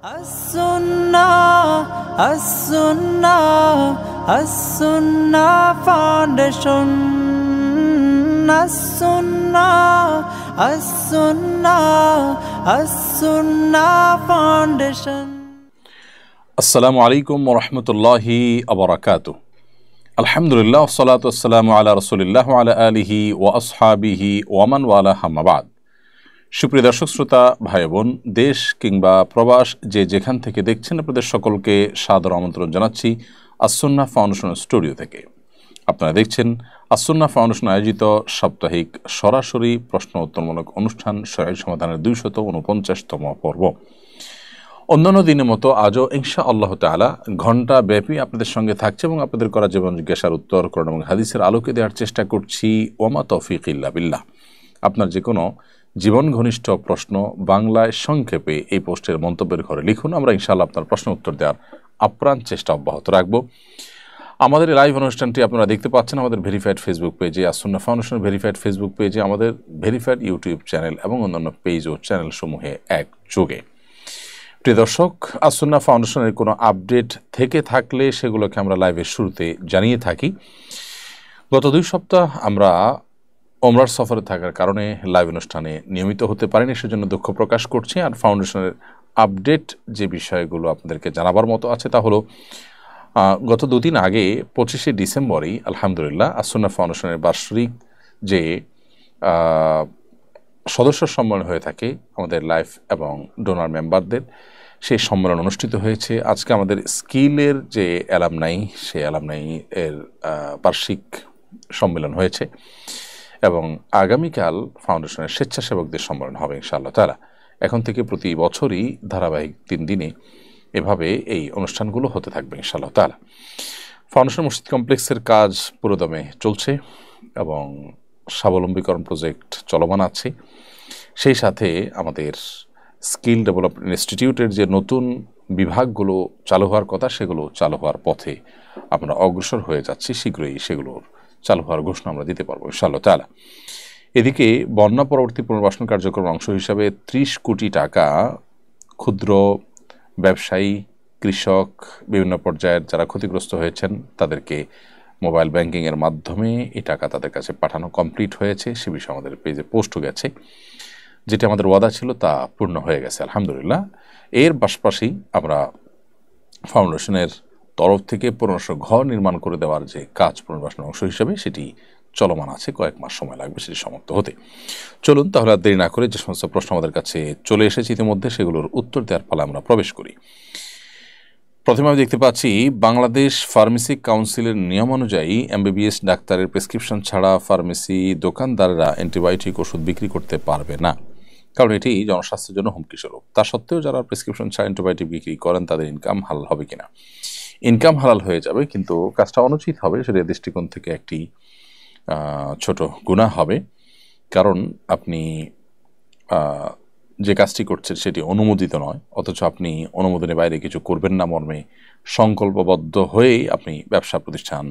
As-Sunnah, As-Sunnah, As-Sunnah Foundation. As-Sunnah, As-Sunnah, As-Sunnah Foundation. Assalamu alaikum wa rahmatullahi wa barakatuh. Alhamdulillah, wassalatu wassalamu ala rasulillah wa ala alihi wa ashabihi wa man wala hamma ba'd. সুপ্রিয় দর্শক শ্রোতা ভাই বোন, দেশ কিংবা প্রবাস যে যেখান থেকে দেখছেন, আপনাদের সকলকে সাদর আমন্ত্রণ জানাচ্ছি আস-সুন্নাহ ফাউন্ডেশন স্টুডিও থেকে। আপনারা দেখছেন আস-সুন্নাহ ফাউন্ডেশন আয়োজিত সাপ্তাহিক সরাসরি প্রশ্ন উত্তরমূলক অনুষ্ঠান শরীয়ত সমাধানের 249তম পর্ব। অন্যান্য দিনের মতো আজও ইনশাআল্লাহ তাআলা ঘণ্টা ব্যাপী আপনাদের সঙ্গে থাকছে এবং আপনাদের করা জীবন জিজ্ঞাসার উত্তর কোরআন এবং হাদিসের আলোকে দেওয়ার চেষ্টা করছি। ওমা তৌফিক ইল্লা বিল্লাহ। আপনার যে কোনো জীবন ঘনিষ্ঠ প্রশ্ন বাংলায় সংক্ষেপে এই পোস্টের মন্তব্যের ঘরে লিখুন। আমরা ইনশাআল্লাহ আপনার প্রশ্ন উত্তর দেওয়ার আপ্রাণ চেষ্টা অব্যাহত রাখব। আমাদের লাইভ অনুষ্ঠানটি আপনারা দেখতে পাচ্ছেন আমাদের ভেরিফাইড ফেসবুক পেজে, আস-সুন্নাহ ফাউন্ডেশনের ভেরিফাইড ফেসবুক পেজে, আমাদের ভেরিফাইড ইউটিউব চ্যানেল এবং অন্যান্য পেজ ও চ্যানেল সমূহে একযোগে। প্রিয় দর্শক, আস-সুন্নাহ ফাউন্ডেশনের কোনো আপডেট থেকে থাকলে সেগুলোকে আমরা লাইভের শুরুতে জানিয়ে থাকি। গত 2 সপ্তাহ আমরা ওমরার সফরে থাকার কারণে লাইভ অনুষ্ঠানে নিয়মিত হতে পারিনি, সেজন্য দুঃখ প্রকাশ করছি। আর ফাউন্ডেশনের আপডেট যে বিষয়গুলো আপনাদেরকে জানাবার মতো আছে তা হলো, গত 2 দিন আগে 25শে ডিসেম্বরই আলহামদুলিল্লাহ আস-সুন্নাহ ফাউন্ডেশনের বার্ষিক যে সদস্য সম্মেলন হয়ে থাকে আমাদের লাইফ এবং ডোনার মেম্বারদের, সেই সম্মেলন অনুষ্ঠিত হয়েছে। আজকে আমাদের স্কিলের যে অ্যালামনাই, সেই অ্যালামনাই এর বার্ষিক সম্মেলন হয়েছে এবং আগামীকাল ফাউন্ডেশনের স্বেচ্ছাসেবকদের সম্মেলন হবে ইনশাআল্লাহ তাআলা। এখন থেকে প্রতি বছরই ধারাবাহিক 3 দিনে এভাবে এই অনুষ্ঠানগুলো হতে থাকবে ইনশাআল্লাহ তাআলা। ফাউন্ডেশন মসজিদ কমপ্লেক্সের কাজ পুরোদমে চলছে এবং স্বাবলম্বীকরণ প্রজেক্ট চলমান আছে। সেই সাথে আমাদের স্কিল ডেভেলপমেন্ট ইনস্টিটিউটের যে নতুন বিভাগগুলো চালু হওয়ার কথা, সেগুলো চালু হওয়ার পথে আমরা অগ্রসর হয়ে যাচ্ছি। শীঘ্রই সেগুলোর চালু হওয়ার ঘোষণা আমরা দিতে পারবো ইনশাআল্লাহ তাআলা। এদিকে বন্যা পরবর্তী পুনর্বাসন কার্যক্রমের অংশ হিসাবে 30 কোটি টাকা ক্ষুদ্র ব্যবসায়ী, কৃষক, বিভিন্ন পর্যায়ের যারা ক্ষতিগ্রস্ত হয়েছেন তাদেরকে মোবাইল ব্যাংকিংয়ের মাধ্যমে এই টাকা তাদের কাছে পাঠানো কমপ্লিট হয়েছে। সে বিষয়ে আমাদের পেজে পোস্টও গেছে। যেটা আমাদের ওয়াদা ছিল তা পূর্ণ হয়ে গেছে আলহামদুলিল্লাহ। এর পাশাপাশি আমরা ফাউন্ডেশনের তরফ থেকে 1500 ঘর নির্মাণ করে দেওয়ার যে কাজ পুনর্বাসনের অংশ হিসেবে, সেটি চলমান আছে। কয়েক মাস সময় লাগবে সেটি সমাপ্ত হতে। চলুন তাহলে আর দেরি না করে যে সমস্ত প্রশ্ন আমাদের কাছে চলে এসেছে ইতিমধ্যে, সেগুলোর উত্তর দেওয়ার পালা আমরা প্রবেশ করি। প্রথমে আমি দেখতে পাচ্ছি, বাংলাদেশ ফার্মেসি কাউন্সিলের নিয়ম অনুযায়ী এমবিবিএস ডাক্তারের প্রেসক্রিপশন ছাড়া ফার্মেসি দোকানদাররা অ্যান্টিবায়োটিক ওষুধ বিক্রি করতে পারবে না, কারণ এটি জনস্বাস্থ্যের জন্য হুমকি স্বরূপ। তা সত্ত্বেও যারা প্রেসক্রিপশন ছাড়া অ্যান্টিবায়োটিক বিক্রি করেন তাদের ইনকাম হালাল হবে কিনা? ইনকাম হালাল হয়ে যাবে, কিন্তু কাজটা অনুচিত হবে। সেটা দৃষ্টিকোণ থেকে একটি ছোট গুনাহ হবে, কারণ আপনি যে কাজটি করছেন সেটি অনুমোদিত নয়, অথচ আপনি অনুমোদনের বাইরে কিছু করবেন না মর্মে সংকল্পবদ্ধ হয়েই আপনি ব্যবসা প্রতিষ্ঠান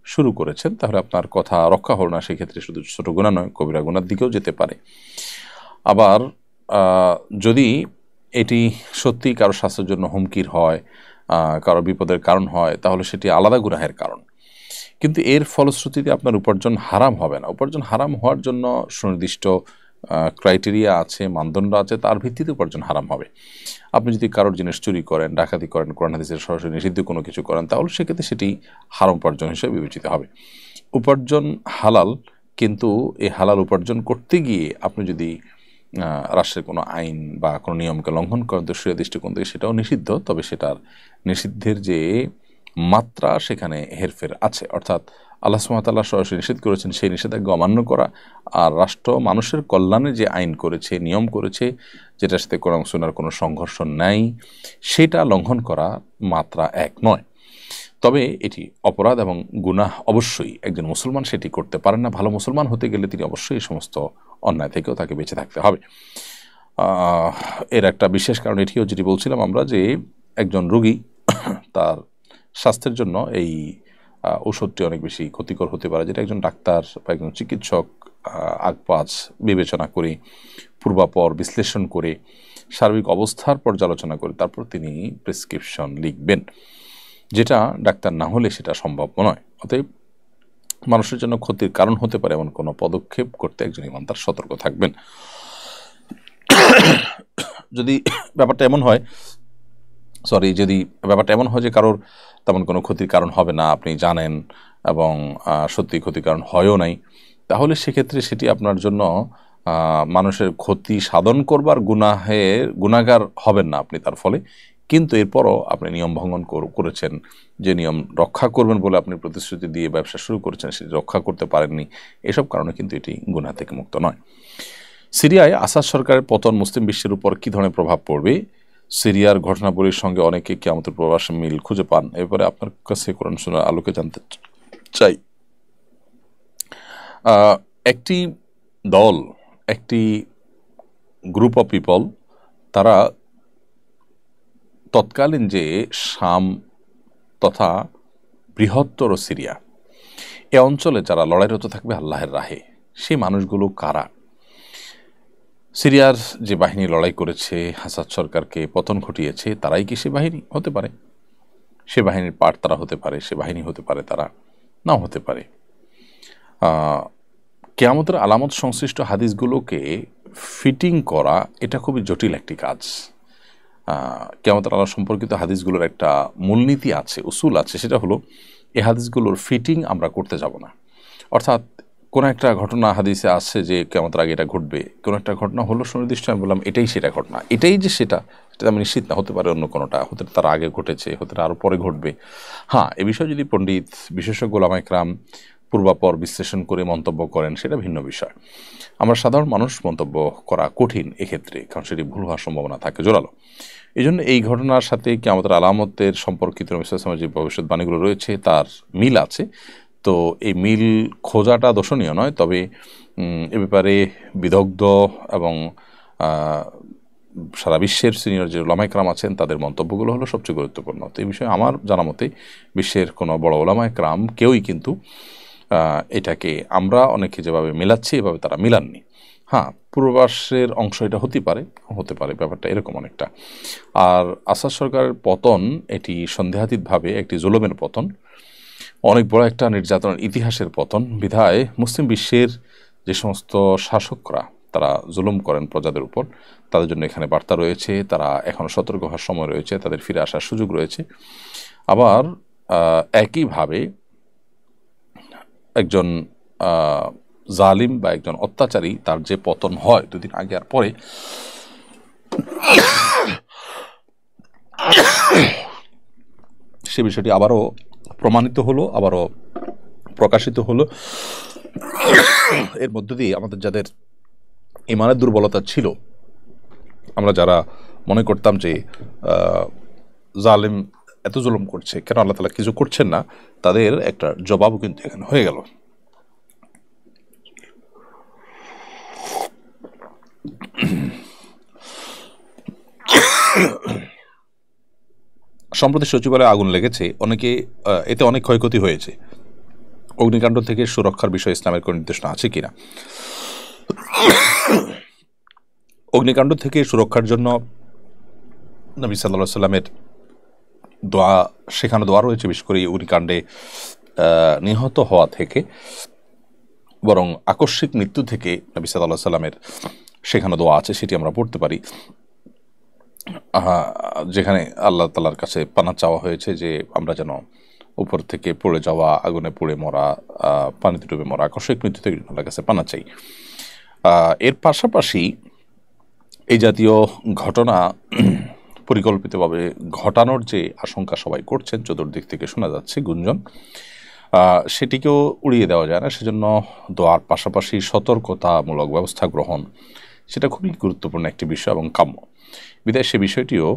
শুরু করেছেন। তাহলে আপনার কথা রক্ষা হল না। সেক্ষেত্রে শুধু ছোট গুনাহ নয়, কবিরা গুনার দিকেও যেতে পারে। আবার যদি এটি সত্যি কারো স্বাস্থ্যের জন্য হুমকির হয়, কারো বিপদের কারণ হয়, তাহলে সেটি আলাদা গুনাহের কারণ। কিন্তু এর ফলশ্রুতিতে আপনার উপার্জন হারাম হবে না। উপার্জন হারাম হওয়ার জন্য সুনির্দিষ্ট ক্রাইটেরিয়া আছে, মানদণ্ড আছে, তার ভিত্তিতে উপার্জন হারাম হবে। আপনি যদি কারোর জিনিস চুরি করেন, ডাকাতি করেন, কোরআন হাদিসের সরাসরি নিষিদ্ধ কোনো কিছু করেন, তাহলে সেক্ষেত্রে সেটি হারাম উপার্জন হিসেবে বিবেচিত হবে। উপার্জন হালাল, কিন্তু এই হালাল উপার্জন করতে গিয়ে আপনি যদি রাষ্ট্রের কোনো আইন বা কোনো নিয়মকে লঙ্ঘন করেন, তো সে দৃষ্টিকোণ থেকে সেটাও নিষিদ্ধ। তবে সেটার নিষিদ্ধের যে মাত্রা, সেখানে হেরফের আছে। অর্থাৎ আল্লাহ সুবহানাহু ওয়া তাআলা সরাসরি নিষেধ করেছেন, সেই নিষেধাজ্ঞা অমান্য করা, আর রাষ্ট্র মানুষের কল্যাণে যে আইন করেছে, নিয়ম করেছে, যেটার সাথে কোরআন সুন্নাহর কোনো সংঘর্ষ নাই, সেটা লঙ্ঘন করা মাত্রা এক নয়। তবে এটি অপরাধ এবং গুনাহ অবশ্যই। একজন মুসলমান সেটি করতে পারেন না। ভালো মুসলমান হতে গেলে তিনি অবশ্যই এই সমস্ত অন্যায় থেকেও তাকে বেঁচে থাকতে হবে। এর একটা বিশেষ কারণ এটিও, যেটি বলছিলাম আমরা, যে একজন রোগী তার স্বাস্থ্যের জন্য এই ওষুধটি অনেক বেশি ক্ষতিকর হতে পারে, যেটা একজন ডাক্তার বা একজন চিকিৎসক আগপাছ বিবেচনা করে, পূর্বাপর বিশ্লেষণ করে সার্বিক অবস্থার পর্যালোচনা করে তারপর তিনি প্রেসক্রিপশন লিখবেন, যেটা ডাক্তার না হলে সেটা সম্ভব নয়। অতএব মানুষের জন্য ক্ষতির কারণ হতে পারে এমন কোনো পদক্ষেপ করতে একজন ইমানদার সতর্ক থাকবেন। যদি ব্যাপারটা এমন হয় যে কারোর তেমন কোনো ক্ষতির কারণ হবে না, আপনি জানেন এবং সত্যি ক্ষতির কারণ হয়ও নাই, তাহলে সেক্ষেত্রে সেটি আপনার জন্য মানুষের ক্ষতি সাধন করবার গুনাহগার হবেন না আপনি তার ফলে। কিন্তু এরপরও আপনি নিয়ম ভঙ্গন করেছেন, যে নিয়ম রক্ষা করবেন বলে আপনি প্রতিশ্রুতি দিয়ে ব্যবসা শুরু করেছেন সেটি রক্ষা করতে পারেননি, এসব কারণে কিন্তু এটি গুনাহ থেকে মুক্ত নয়। সিরিয়ায় আসাদ সরকারের পতন মুসলিম বিশ্বের উপর কী ধরনের প্রভাব পড়বে? সিরিয়ার ঘটনাবলীর সঙ্গে অনেকে কিয়ামতের প্রবাসে মিল খুঁজে পান। এরপরে আপনার কাছে কোরআন সুন্নাহর আলোকে জানতে চাই। একটি দল, একটি গ্রুপ অফ পিপল, তারা তৎকালীন যে শাম তথা বৃহত্তর সিরিয়া এ অঞ্চলে যারা লড়াইরত থাকবে আল্লাহের রাহে, সেই মানুষগুলো কারা? সিরিয়ার যে বাহিনী লড়াই করেছে, আসাদ সরকারকে পতন ঘটিয়েছে, তারাই কি সে বাহিনী? হতে পারে। সে বাহিনীর পার্ট তারা হতে পারে, সে বাহিনী হতে পারে, তারা নাও হতে পারে। কিয়ামতের আলামত সংশ্লিষ্ট হাদিসগুলোকে ফিটিং করা এটা খুবই জটিল একটি কাজ। কিয়ামতের আলামত সম্পর্কিত হাদিসগুলোর একটা মূলনীতি আছে, উসুল আছে, সেটা হলো এই হাদিসগুলোর ফিটিং আমরা করতে যাব না। অর্থাৎ কোনো একটা ঘটনা হাদিসে আসছে যে কিয়ামতের আগে এটা ঘটবে, কোনো একটা ঘটনা হলো সুনির্দিষ্ট, আমি বললাম এটাই সেটা ঘটনা, এটাই যে সেটা আমি নিশ্চিত না, হতে পারে অন্য কোনোটা, হতে তার আগে ঘটেছে, হতে আরও পরে ঘটবে। হ্যাঁ, এ বিষয়ে যদি পণ্ডিত বিশেষজ্ঞ ওলামায়ে কেরাম পূর্বাপর বিশ্লেষণ করে মন্তব্য করেন সেটা ভিন্ন বিষয়। আমরা সাধারণ মানুষ মন্তব্য করা কঠিন এক্ষেত্রে, কারণ সেটি ভুল হওয়ার সম্ভাবনা থাকে জোরালো। এই জন্য এই ঘটনার সাথে কিয়ামতের আলামতের সম্পর্কিত নবী সাল্লাল্লাহু আলাইহি ওয়াসাল্লামের যে ভবিষ্যৎবাণীগুলো রয়েছে তার মিল আছে। তো এই মিল খোঁজাটা দর্শনীয় নয়, তবে এ ব্যাপারে বিদগ্ধ এবং সারা বিশ্বের সিনিয়র যে ওলামায়ে কেরাম আছেন তাদের মন্তব্যগুলো হলো সবচেয়ে গুরুত্বপূর্ণ। তো এই বিষয়ে আমার জানা মতে বিশ্বের কোনো বড় ওলামায়ে কেরাম কেউই কিন্তু এটাকে আমরা অনেকে যেভাবে মিলাচ্ছি এভাবে তারা মিলাননি। হ্যাঁ, পূর্বাভাসের অংশ এটা হতে পারে, ব্যাপারটা এরকম অনেকটা। আর আসাদ সরকারের পতন এটি সন্দেহাতীতভাবে একটি জুলুমের পতন, অনেক বড় একটা নির্যাতনের ইতিহাসের পতন। বিধায় মুসলিম বিশ্বের যে সমস্ত শাসকরা তারা জুলুম করেন প্রজাদের উপর, তাদের জন্য এখানে বার্তা রয়েছে, তারা এখনও সতর্ক হওয়ার সময় রয়েছে, তাদের ফিরে আসার সুযোগ রয়েছে। আবার একইভাবে একজন জালিম বা একজন অত্যাচারী তার যে পতন হয় দুদিন আগে আর পরে, সে বিষয়টি আবারও প্রমাণিত হলো, আবারও প্রকাশিত হলো। এর মধ্য দিয়ে আমাদের যাদের ইমানের দুর্বলতা ছিল, আমরা যারা মনে করতাম যে জালিম এত জুলুম করছে, কেন আল্লাহ তাআলা কিছু করছেন না, তাদের একটা জবাবও কিন্তু এখানে হয়ে গেল। সম্প্রতি সচিবালয়ে আগুন লেগেছে, এতে অনেক ক্ষয়ক্ষতি হয়েছে। অগ্নিকাণ্ড থেকে সুরক্ষার বিষয়ে ইসলামের কোনো নির্দেশনা আছে কিনা? অগ্নিকাণ্ড থেকে সুরক্ষার জন্য নবী সাল্লাল্লাহু আলাইহি ওয়াসাল্লামের দোয়া, সেখানে দোয়া রয়েছে, বিশেষ করে অগ্নিকাণ্ডে নিহত হওয়া থেকে, বরং আকস্মিক মৃত্যু থেকে নবী সাল্লাল্লাহু আলাইহি ওয়াসাল্লামের সেখানে দোয়া আছে, সেটি আমরা পড়তে পারি, যেখানে আল্লাহ তাআলার কাছে পানা চাওয়া হয়েছে যে আমরা যেন উপর থেকে পড়ে যাওয়া, আগুনে পুড়ে মরা, পানিতে ডুবে মরা, আকস্মিক মৃত্যু থেকে আল্লাহর কাছে পানা চাই। এর পাশাপাশি এই জাতীয় ঘটনা পরিকল্পিতভাবে ঘটানোর যে আশঙ্কা সবাই করছেন, চতুর্দিক থেকে শোনা যাচ্ছে গুঞ্জন, সেটিকেও উড়িয়ে দেওয়া যায় না। সেজন্য দোয়ার পাশাপাশি সতর্কতামূলক ব্যবস্থা গ্রহণ সেটা খুবই গুরুত্বপূর্ণ একটি বিষয় এবং কাম্য। বিধায় সে বিষয়টিও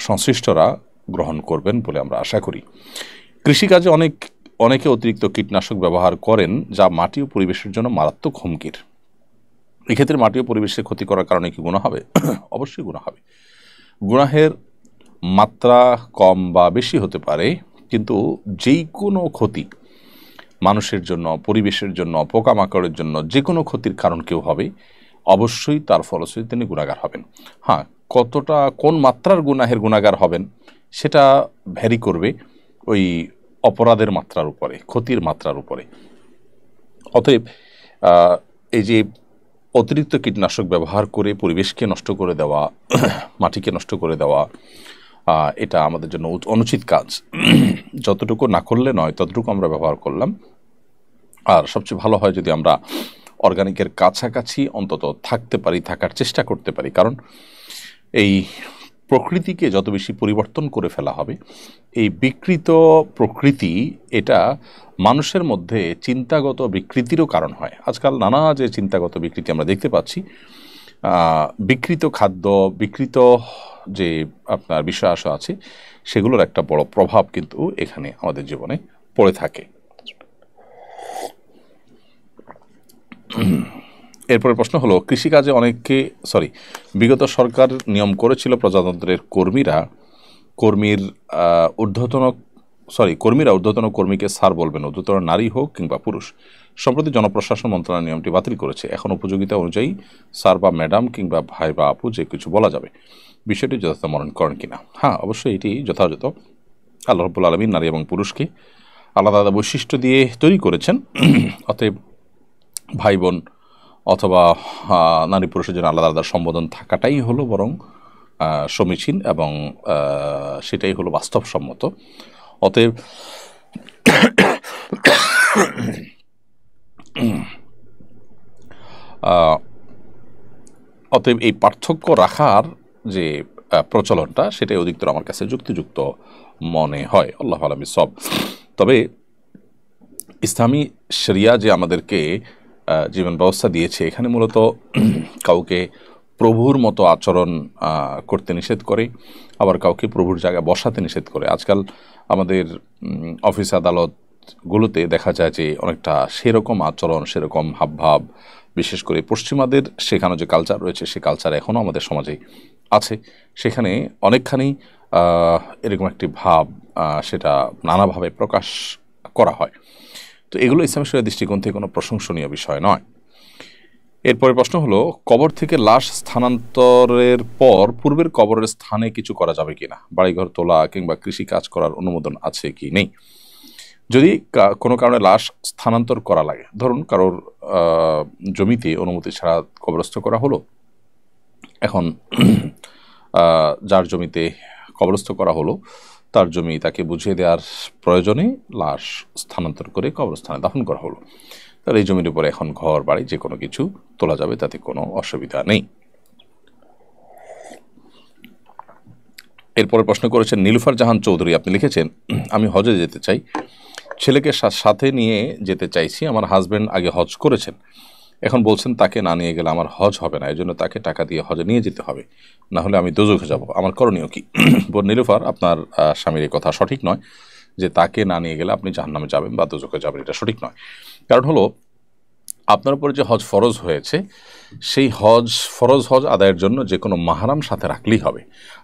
সংশ্লিষ্টরা গ্রহণ করবেন বলে আমরা আশা করি। কৃষিকাজে অনেকে অতিরিক্ত কীটনাশক ব্যবহার করেন, যা মাটি ও পরিবেশের জন্য মারাত্মক হুমকির। এক্ষেত্রে মাটি ও পরিবেশের ক্ষতি করার কারণে কি গুনাহ হবে? অবশ্যই গুনাহ হবে। গুনাহের মাত্রা কম বা বেশি হতে পারে, কিন্তু যেই কোনো ক্ষতি মানুষের জন্য, পরিবেশের জন্য, পোকামাকড়ের জন্য যে কোনো ক্ষতির কারণ কেউ হবে, অবশ্যই তার ফলশ্রুতিতে তিনি গুনাহগার হবেন। হ্যাঁ, কতটা কোন মাত্রার গুনাহের গুনাহগার হবেন সেটা ভ্যারি করবে ওই অপরাধের মাত্রার উপরে, ক্ষতির মাত্রার উপরে। অতএব এই যে অতিরিক্ত কীটনাশক ব্যবহার করে পরিবেশকে নষ্ট করে দেওয়া, মাটিকে নষ্ট করে দেওয়া, এটা আমাদের জন্য অনুচিত কাজ। যতটুকু না করলে নয় ততটুকু আমরা ব্যবহার করলাম। আর সবচেয়ে ভালো হয় যদি আমরা অর্গানিকের কাছাকাছি অন্তত থাকতে পারি, থাকার চেষ্টা করতে পারি। কারণ এই প্রকৃতিকে যত বেশি পরিবর্তন করে ফেলা হবে, এই বিকৃত প্রকৃতি এটা মানুষের মধ্যে চিন্তাগত বিকৃতিরও কারণ হয়। আজকাল নানা যে চিন্তাগত বিকৃতি আমরা দেখতে পাচ্ছি, বিকৃত খাদ্য, বিকৃত যে আপনার বিষয় আশা আছে, সেগুলোর একটা বড় প্রভাব কিন্তু এখানে আমাদের জীবনে পড়ে থাকে। এরপরে প্রশ্ন হলো, কৃষিকাজে বিগত সরকার নিয়ম করেছিল প্রজাতন্ত্রের কর্মীরা ঊর্ধ্বতন কর্মীকে স্যার বলবেন, ঊর্ধ্বতন নারী হোক কিংবা পুরুষ। সম্প্রতি জনপ্রশাসন মন্ত্রণালয় নিয়মটি বাতিল করেছে। এখন উপযোগিতা অনুযায়ী স্যার বা ম্যাডাম কিংবা ভাই বা আপু যে কিছু বলা যাবে। বিষয়টি যথাযথ মনে করেন কিনা? হ্যাঁ, অবশ্যই এটি যথাযথ। আল্লাহ রাব্বুল আলামিন নারী এবং পুরুষকে আলাদা আলাদা বৈশিষ্ট্য দিয়ে তৈরি করেছেন। অতএব ভাই বোন অথবা নারী পুরুষের জন্য আলাদা আলাদা সম্বোধন থাকাটাই হলো বরং সমীচীন এবং সেটাই হলো বাস্তবসম্মত। অতএব এই পার্থক্য রাখার যে প্রচলনটা, সেটাই অধিকতর আমার কাছে যুক্তিযুক্ত মনে হয়। আল্লাহ আলাম সব। তবে ইসলামী শরিয়া যে আমাদেরকে জীবন ব্যবস্থা দিয়েছে, এখানে মূলত কাউকে প্রভুর মতো আচরণ করতে নিষেধ করে, আবার কাউকে প্রভুর জায়গায় বসাতে নিষেধ করে। আজকাল আমাদের অফিস আদালতগুলোতে দেখা যায় যে অনেকটা সেরকম আচরণ, সেরকম হাবভাব, বিশেষ করে পশ্চিমাদের সেখানে যে কালচার রয়েছে, সে কালচার এখনও আমাদের সমাজে আছে। সেখানে অনেকখানি এরকম একটি ভাব সেটা নানাভাবে প্রকাশ করা হয়। তো এগুলো ইসলামী শরিয়ার দৃষ্টিকোণ থেকে কোনো প্রশংসনীয় বিষয় নয়। এরপরে প্রশ্ন হলো, কবর থেকে লাশ স্থানান্তরের পর পূর্বের কবরের স্থানে কিছু করা যাবে কিনা? বাড়িঘর তোলা কিংবা কৃষি কাজ করার অনুমোদন আছে কি নেই? যদি কোনো কারণে লাশ স্থানান্তর করা লাগে, ধরুন কারোর জমিতে অনুমতি ছাড়া কবরস্থ করা হলো, এখন যার জমিতে কবরস্থ করা হলো তার জমি তাকে বুঝিয়ে দেওয়ার প্রয়োজনে লাশ স্থানান্তর করে কবরস্থানে দাফন করা হলো, তাহলে এই জমির উপরে এখন ঘর বাড়ি যে কোনো কিছু তোলা যাবে, তাতে কোনো অসুবিধা নেই। এরপরে প্রশ্ন করেছেন নীলুফার জাহান চৌধুরী, আপনি লিখেছেন, আমি হজে যেতে চাই, ছেলেকে সাথে নিয়ে যেতে চাইছি। আমার হাজব্যান্ড আগে হজ করেছেন, এখন বলছেন তাকে না নিয়ে গেলে আমার হজ হবে না, এই জন্য তাকে টাকা দিয়ে হজে নিয়ে যেতে হবে, না হলে আমি দোজখে যাব, আমার করণীয় কি? বোন নীলুফার, আপনার স্বামীর এই কথা সঠিক নয় যে তাকে না নিয়ে গেলে আপনি জাহান্নামে যাবেন বা দোজখে যাবেন, এটা সঠিক নয়। কারণ হলো, আপনার উপরে যে হজ ফরজ হয়েছে, সেই ফরজ হজ আদায়ের জন্য যে কোনো মাহরাম সাথে রাখলেই হবে।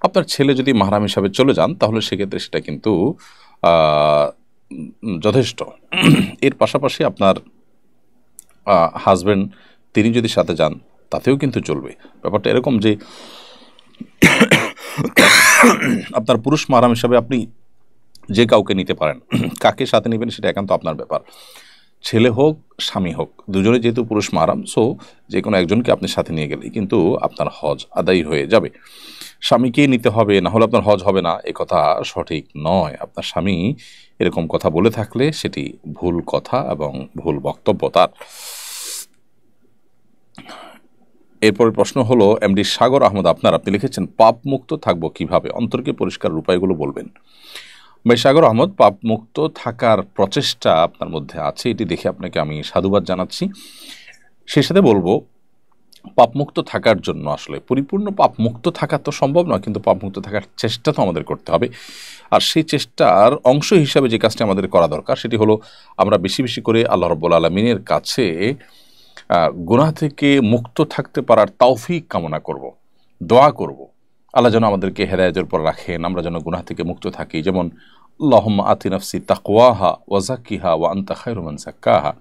আপনার ছেলে যদি মাহরাম হিসাবে চলে যান, তাহলে সেক্ষেত্রে সেটা কিন্তু যথেষ্ট। এর পাশাপাশি আপনার হাজব্যান্ড তিনি যদি সাথে যান, তাতেও কিন্তু চলবে। ব্যাপারটা এরকম যে আপনার পুরুষ মাহরাম হিসাবে আপনি যে কাউকে নিতে পারেন, কাকে সাথে নেবেন সেটা একান্ত আপনার ব্যাপার। ছেলে হোক স্বামী হোক, দুজনে যেহেতু পুরুষ মাহরাম, সো যে কোনো একজনকে আপনি সাথে নিয়ে গেলেই কিন্তু আপনার হজ আদায় হয়ে যাবে। স্বামীকেই নিতে হবে, না হলে আপনার হজ হবে না, এ কথা সঠিক নয়। আপনার স্বামী এরকম কথা বলে থাকলে সেটি ভুল কথা এবং ভুল বক্তব্য তার। এরপরে প্রশ্ন হলো এমডি সাগর আহমদ, আপনি লিখেছেন, পাপ মুক্ত থাকবো কিভাবে? অন্তরকে পরিষ্কার উপায়গুলো বলবেন। ভাই সাগর আহমদ, পাপ মুক্ত থাকার প্রচেষ্টা আপনার মধ্যে আছে, এটি দেখে আপনাকে আমি সাধুবাদ জানাচ্ছি। সেই সাথে বলবো, পাপমুক্ত থাকার জন্য আসলে পরিপূর্ণ পাপমুক্ত থাকা তো সম্ভব নয়, কিন্তু পাপমুক্ত থাকার চেষ্টা তো আমাদের করতে হবে। আর সেই চেষ্টার অংশ হিসাবে যে কাজটি আমাদের করা দরকার, সেটি হলো আমরা বেশি বেশি করে আল্লাহ রাব্বুল আলামিনের কাছে গুনাহ থেকে মুক্ত থাকতে পারার তৌফিক কামনা করব, দোয়া করব। আল্লাহ যেন আমাদেরকে হেদায়েতের উপর রাখেন, আমরা যেন গুনাহ থেকে মুক্ত থাকি। যেমন আল্লাহুম্মা আতি নাফসি তাকওয়াহা ওয়া যাক্কিহা ওয়া আনতা খায়রু মান যাক্কাহা,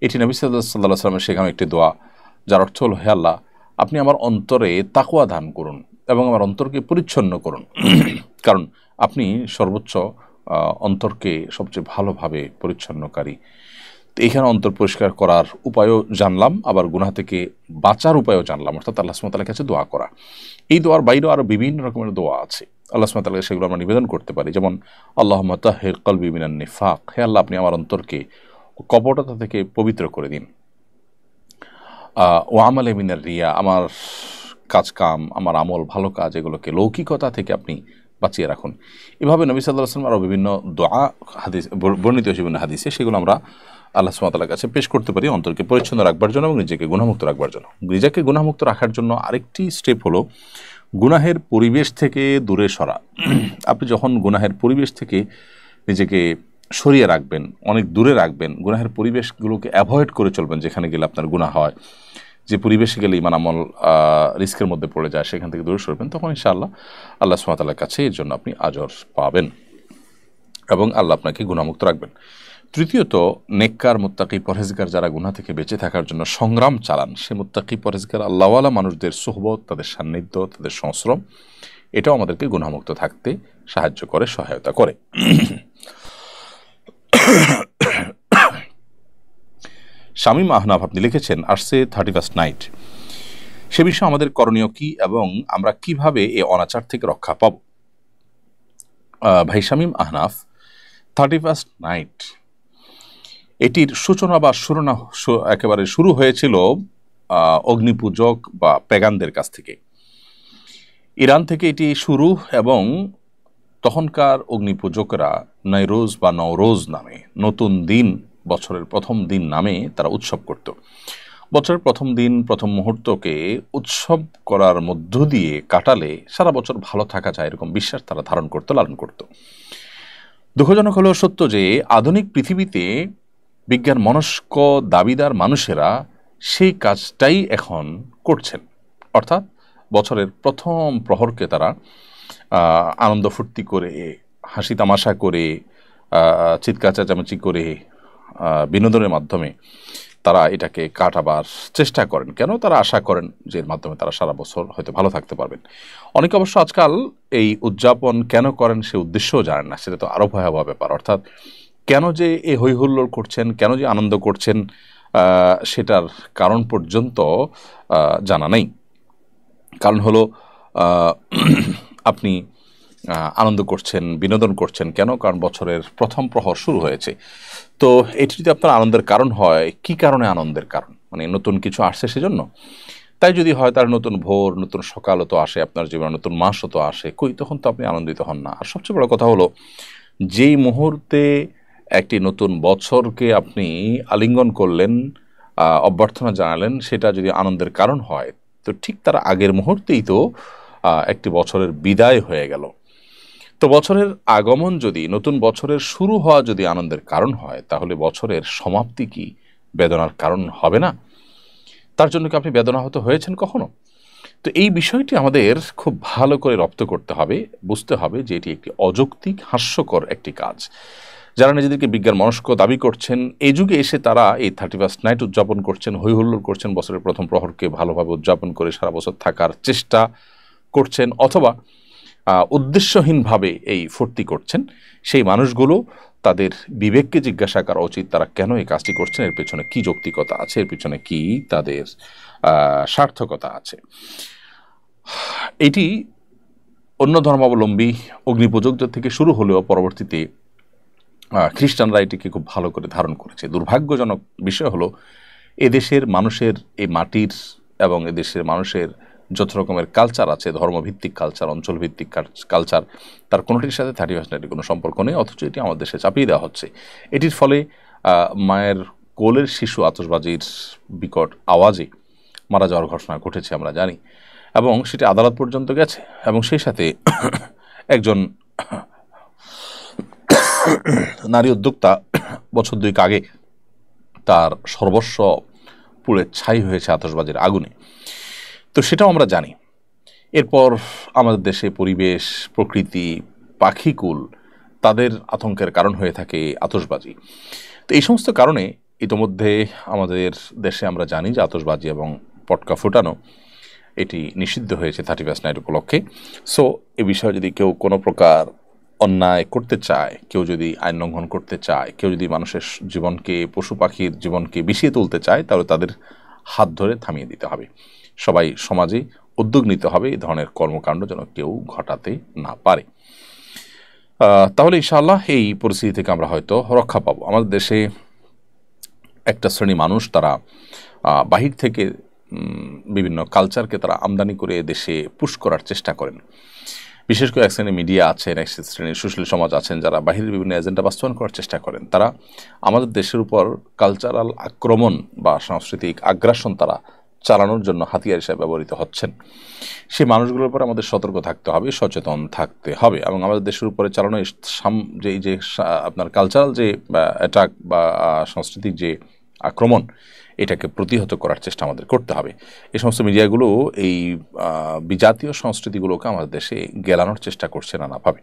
এটি নবী সাল্লাল্লাহু আলাইহি ওয়াসাল্লামের শেখানো একটি দোয়া। যার অর্থ হলো, হে আল্লাহ, আপনি আমার অন্তরে তাকওয়া দান করুন এবং আমার অন্তরকে পরিচ্ছন্ন করুন, কারণ আপনি সর্বোচ্চ অন্তরকে সবচেয়ে ভালোভাবে পরিচ্ছন্নকারী। তো এইখানে অন্তর পরিষ্কার করার উপায়ও জানলাম, আবার গুনাহ থেকে বাঁচার উপায়ও জানলাম, অর্থাৎ আল্লাহ সুবহানাহু ওয়া তাআলার কাছে দোয়া করা। এই দোয়ার বাইরেও আরও বিভিন্ন রকমের দোয়া আছে, আল্লাহ সুবহানাহু ওয়া তাআলাকে সেগুলো আমরা নিবেদন করতে পারি। যেমন আল্লাহুম্মা তাহহির কলবি মিনান নিফাক, হে আল্লাহ, আপনি আমার অন্তরকে কপটতা থেকে পবিত্র করে দিন। ও আমালে মিনার রিয়া, আমার কাজকাম, আমার আমল, ভালো কাজ, এগুলোকে লৌকিকতা থেকে আপনি বাঁচিয়ে রাখুন। এভাবে নবী সাল্লাল্লাহু আলাইহি ওয়াসাল্লাম আরও বিভিন্ন দোয়া হাদিস বর্ণিত বিভিন্ন হাদিসে, সেগুলো আমরা আল্লাহ সুবহানাহু ওয়া তাআলার কাছে পেশ করতে পারি অন্তরকে পরিচ্ছন্ন রাখবার জন্য এবং নিজেকে গুনাহমুক্ত রাখবার জন্য। নিজেকে গুনাহমুক্ত রাখার জন্য আরেকটি স্টেপ হলো গুনাহের পরিবেশ থেকে দূরে সরা। আপনি যখন গুনাহের পরিবেশ থেকে নিজেকে সরিয়ে রাখবেন, অনেক দূরে রাখবেন, গুনাহের পরিবেশগুলোকে অ্যাভয়েড করে চলবেন, যেখানে গেলে আপনার গুনাহ হয়, যে পরিবেশে গেলে ঈমান আমল রিস্কের মধ্যে পড়ে যায়, সেখান থেকে দূরে সরবেন, তখন ইনশাআল্লাহ আল্লাহ সুবহানাহু ওয়া তাআলার কাছে এর জন্য আপনি আজর পাবেন এবং আল্লাহ আপনাকে গুনাহমুক্ত রাখবেন। তৃতীয়ত, নেককার মুত্তাকি পরহেজগার যারা গুনাহ থেকে বেঁচে থাকার জন্য সংগ্রাম চালান, সে মুত্তাকি পরহেজগার আল্লাহওয়ালা মানুষদের সুহবত, তাদের সান্নিধ্য, তাদের সংস্রব, এটাও আমাদেরকে গুনাহমুক্ত থাকতে সাহায্য করে, সহায়তা করে। শামীম আহনাফ আপনি লিখেছেন, আসছে 31st নাইট, সে বিষয়ে আমাদের করণীয় কি এবং আমরা কিভাবে এই অনাচার থেকে রক্ষা পাব? ভাই শামীম আহনাফ, 31st নাইট এটির সূচনা বা একেবারে শুরু হয়েছিল অগ্নিপূজক বা পেগানদের কাছ থেকে। ইরান থেকে এটি শুরু এবং তখনকার অগ্নিপূজকরা নৈরোজ বা নওরোজ নামে, নতুন দিন, বছরের প্রথম দিন নামে তারা উৎসব করত। বছরের প্রথম দিন, প্রথম মুহূর্তকে উৎসব করার মধ্য দিয়ে কাটালে সারা বছর ভালো থাকা যায়, এরকম বিশ্বাস তারা ধারণ করত, লালন করত। দুঃখজনক হলেও সত্য যে আধুনিক পৃথিবীতে বিজ্ঞান মনস্ক দাবিদার মানুষেরা সেই কাজটাই এখন করছেন, অর্থাৎ বছরের প্রথম প্রহরকে তারা আনন্দ ফুর্তি করে, হাসি তামাশা করে, চিৎকার চেঁচামেচি করে, বিনোদনের মাধ্যমে তারা এটাকে কাটাবার চেষ্টা করেন। কেন? তারা আশা করেন যে এর মাধ্যমে তারা সারা বছর হয়তো ভালো থাকতে পারবেন। অনেকে অবশ্য আজকাল এই উদযাপন কেন করেন সে উদ্দেশ্যও জানেন না, সেটা তো আরও ভয়াবহ ব্যাপার। অর্থাৎ কেন যে এই হইহুল্লোড় করছেন, কেন যে আনন্দ করছেন, সেটার কারণ পর্যন্ত জানা নেই। কারণ হলো আপনি আনন্দ করছেন, বিনোদন করছেন কেন? কারণ বছরের প্রথম প্রহর শুরু হয়েছে। তো এটি যদি আপনার আনন্দের কারণ হয়, কি কারণে আনন্দের কারণ? মানে নতুন কিছু আসছে সেজন্য? তাই যদি হয়, তার নতুন ভোর, নতুন সকালও তো আসে আপনার জীবনে, নতুন মাসও তো আসে, কই তখন তো আপনি আনন্দিত হন না। আর সবচেয়ে বড় কথা হলো, যেই মুহূর্তে একটি নতুন বছরকে আপনি আলিঙ্গন করলেন, অভ্যর্থনা জানালেন, সেটা যদি আনন্দের কারণ হয়, তো ঠিক তার আগের মুহূর্তেই তো একটি বছরের বিদায় হয়ে গেল। তো বছরের আগমন যদি, নতুন বছরের শুরু হওয়া যদি আনন্দের কারণ হয়, তাহলে বছরের সমাপ্তি কি বেদনার কারণ হবে না? তার জন্য কি আপনি বেদনাহত হয়েছেন কখনো? তো এই বিষয়টি আমাদের খুব ভালো করে রপ্ত করতে হবে, বুঝতে হবে যে এটি একটি অযৌক্তিক, হাস্যকর একটি কাজ। যারা নিজেদেরকে বিজ্ঞান মনস্ক দাবি করছেন, এই যুগে এসে তারা এই 31st নাইট উদযাপন করছেন, হইহুল্লোড় করছেন, বছরের প্রথম প্রহরকে ভালোভাবে উদযাপন করে সারা বছর থাকার চেষ্টা করছেন, অথবা উদ্দেশ্যহীনভাবে এই ফুর্তি করছেন, সেই মানুষগুলো তাদের বিবেককে জিজ্ঞাসা করা উচিত, তারা কেন এই কাজটি করছেন, এর পেছনে কী যৌক্তিকতা আছে, এর পেছনে কী তাদের সার্থকতা আছে। এটি অন্য ধর্মাবলম্বী অগ্নিপূজকদের থেকে শুরু হলেও পরবর্তীতে খ্রিস্টানরা এটিকে খুব ভালো করে ধারণ করেছে। দুর্ভাগ্যজনক বিষয় হলো, এদেশের মানুষের, এই মাটির এবং এদেশের মানুষের যত রকমের কালচার আছে, ধর্মভিত্তিক কালচার, অঞ্চলভিত্তিক কালচার, তার কোনোটির সাথে 31st নাইটের কোনো সম্পর্ক নেই, অথচ এটি আমাদের দেশে চাপিয়ে দেওয়া হচ্ছে। এটির ফলে মায়ের কোলের শিশু আতশবাজির বিকট আওয়াজে মারা যাওয়ার ঘটনা ঘটেছে, আমরা জানি, এবং সেটি আদালত পর্যন্ত গেছে। এবং সেই সাথে একজন নারী উদ্যোক্তা বছর 2 আগে তার সর্বস্ব পুড়ে ছাই হয়েছে আতশবাজির আগুনে। তো সেটাও আমরা জানি। এরপর আমাদের দেশে পরিবেশ, প্রকৃতি, পাখিকুল, তাদের আতঙ্কের কারণ হয়ে থাকে আতশবাজি। তো এই সমস্ত কারণে ইতোমধ্যে আমাদের দেশে আমরা জানি যে আতশবাজি এবং পটকা ফুটানো এটি নিষিদ্ধ হয়েছে 31 নাইট উপলক্ষে। সো এ বিষয়ে যদি কেউ কোনো প্রকার অন্যায় করতে চায়, কেউ যদি আইন লঙ্ঘন করতে চায়, কেউ যদি মানুষের জীবনকে, পশু পাখির জীবনকে বিষিয়ে তুলতে চায়, তাহলে তাদের হাত ধরে থামিয়ে দিতে হবে। সবাই সমাজে উদ্যোগ নিতে হবে এই ধরনের কর্মকাণ্ড যেন কেউ ঘটাতে না পারে। তাহলে ইনশাআল্লাহ এই পরিস্থিতি থেকে আমরা হয়তো রক্ষা পাবো। আমাদের দেশে একটা শ্রেণী মানুষ, তারা বাহির থেকে বিভিন্ন কালচারকে তারা আমদানি করে দেশে পুশ করার চেষ্টা করেন। বিশেষ করে এক শ্রেণীর মিডিয়া আছেন, এক শ্রেণীর সুশীল সমাজ আছেন, যারা বাহিরের বিভিন্ন এজেন্ডা বাস্তবায়ন করার চেষ্টা করেন। তারা আমাদের দেশের উপর কালচারাল আক্রমণ বা সাংস্কৃতিক আগ্রাসন তারা চালানোর জন্য হাতিয়ার হিসেবে ব্যবহৃত হচ্ছেন। সেই মানুষগুলোর উপর আমাদের সতর্ক থাকতে হবে, সচেতন থাকতে হবে, এবং আমাদের দেশের উপরে চালানো যে আপনার কালচারাল যে অ্যাটাক বা সাংস্কৃতিক যে আক্রমণ, এটাকে প্রতিহত করার চেষ্টা আমাদের করতে হবে। এই সমস্ত মিডিয়াগুলো এই বিজাতীয় সংস্কৃতিগুলোকে আমাদের দেশে গেলানোর চেষ্টা করছে নানাভাবে।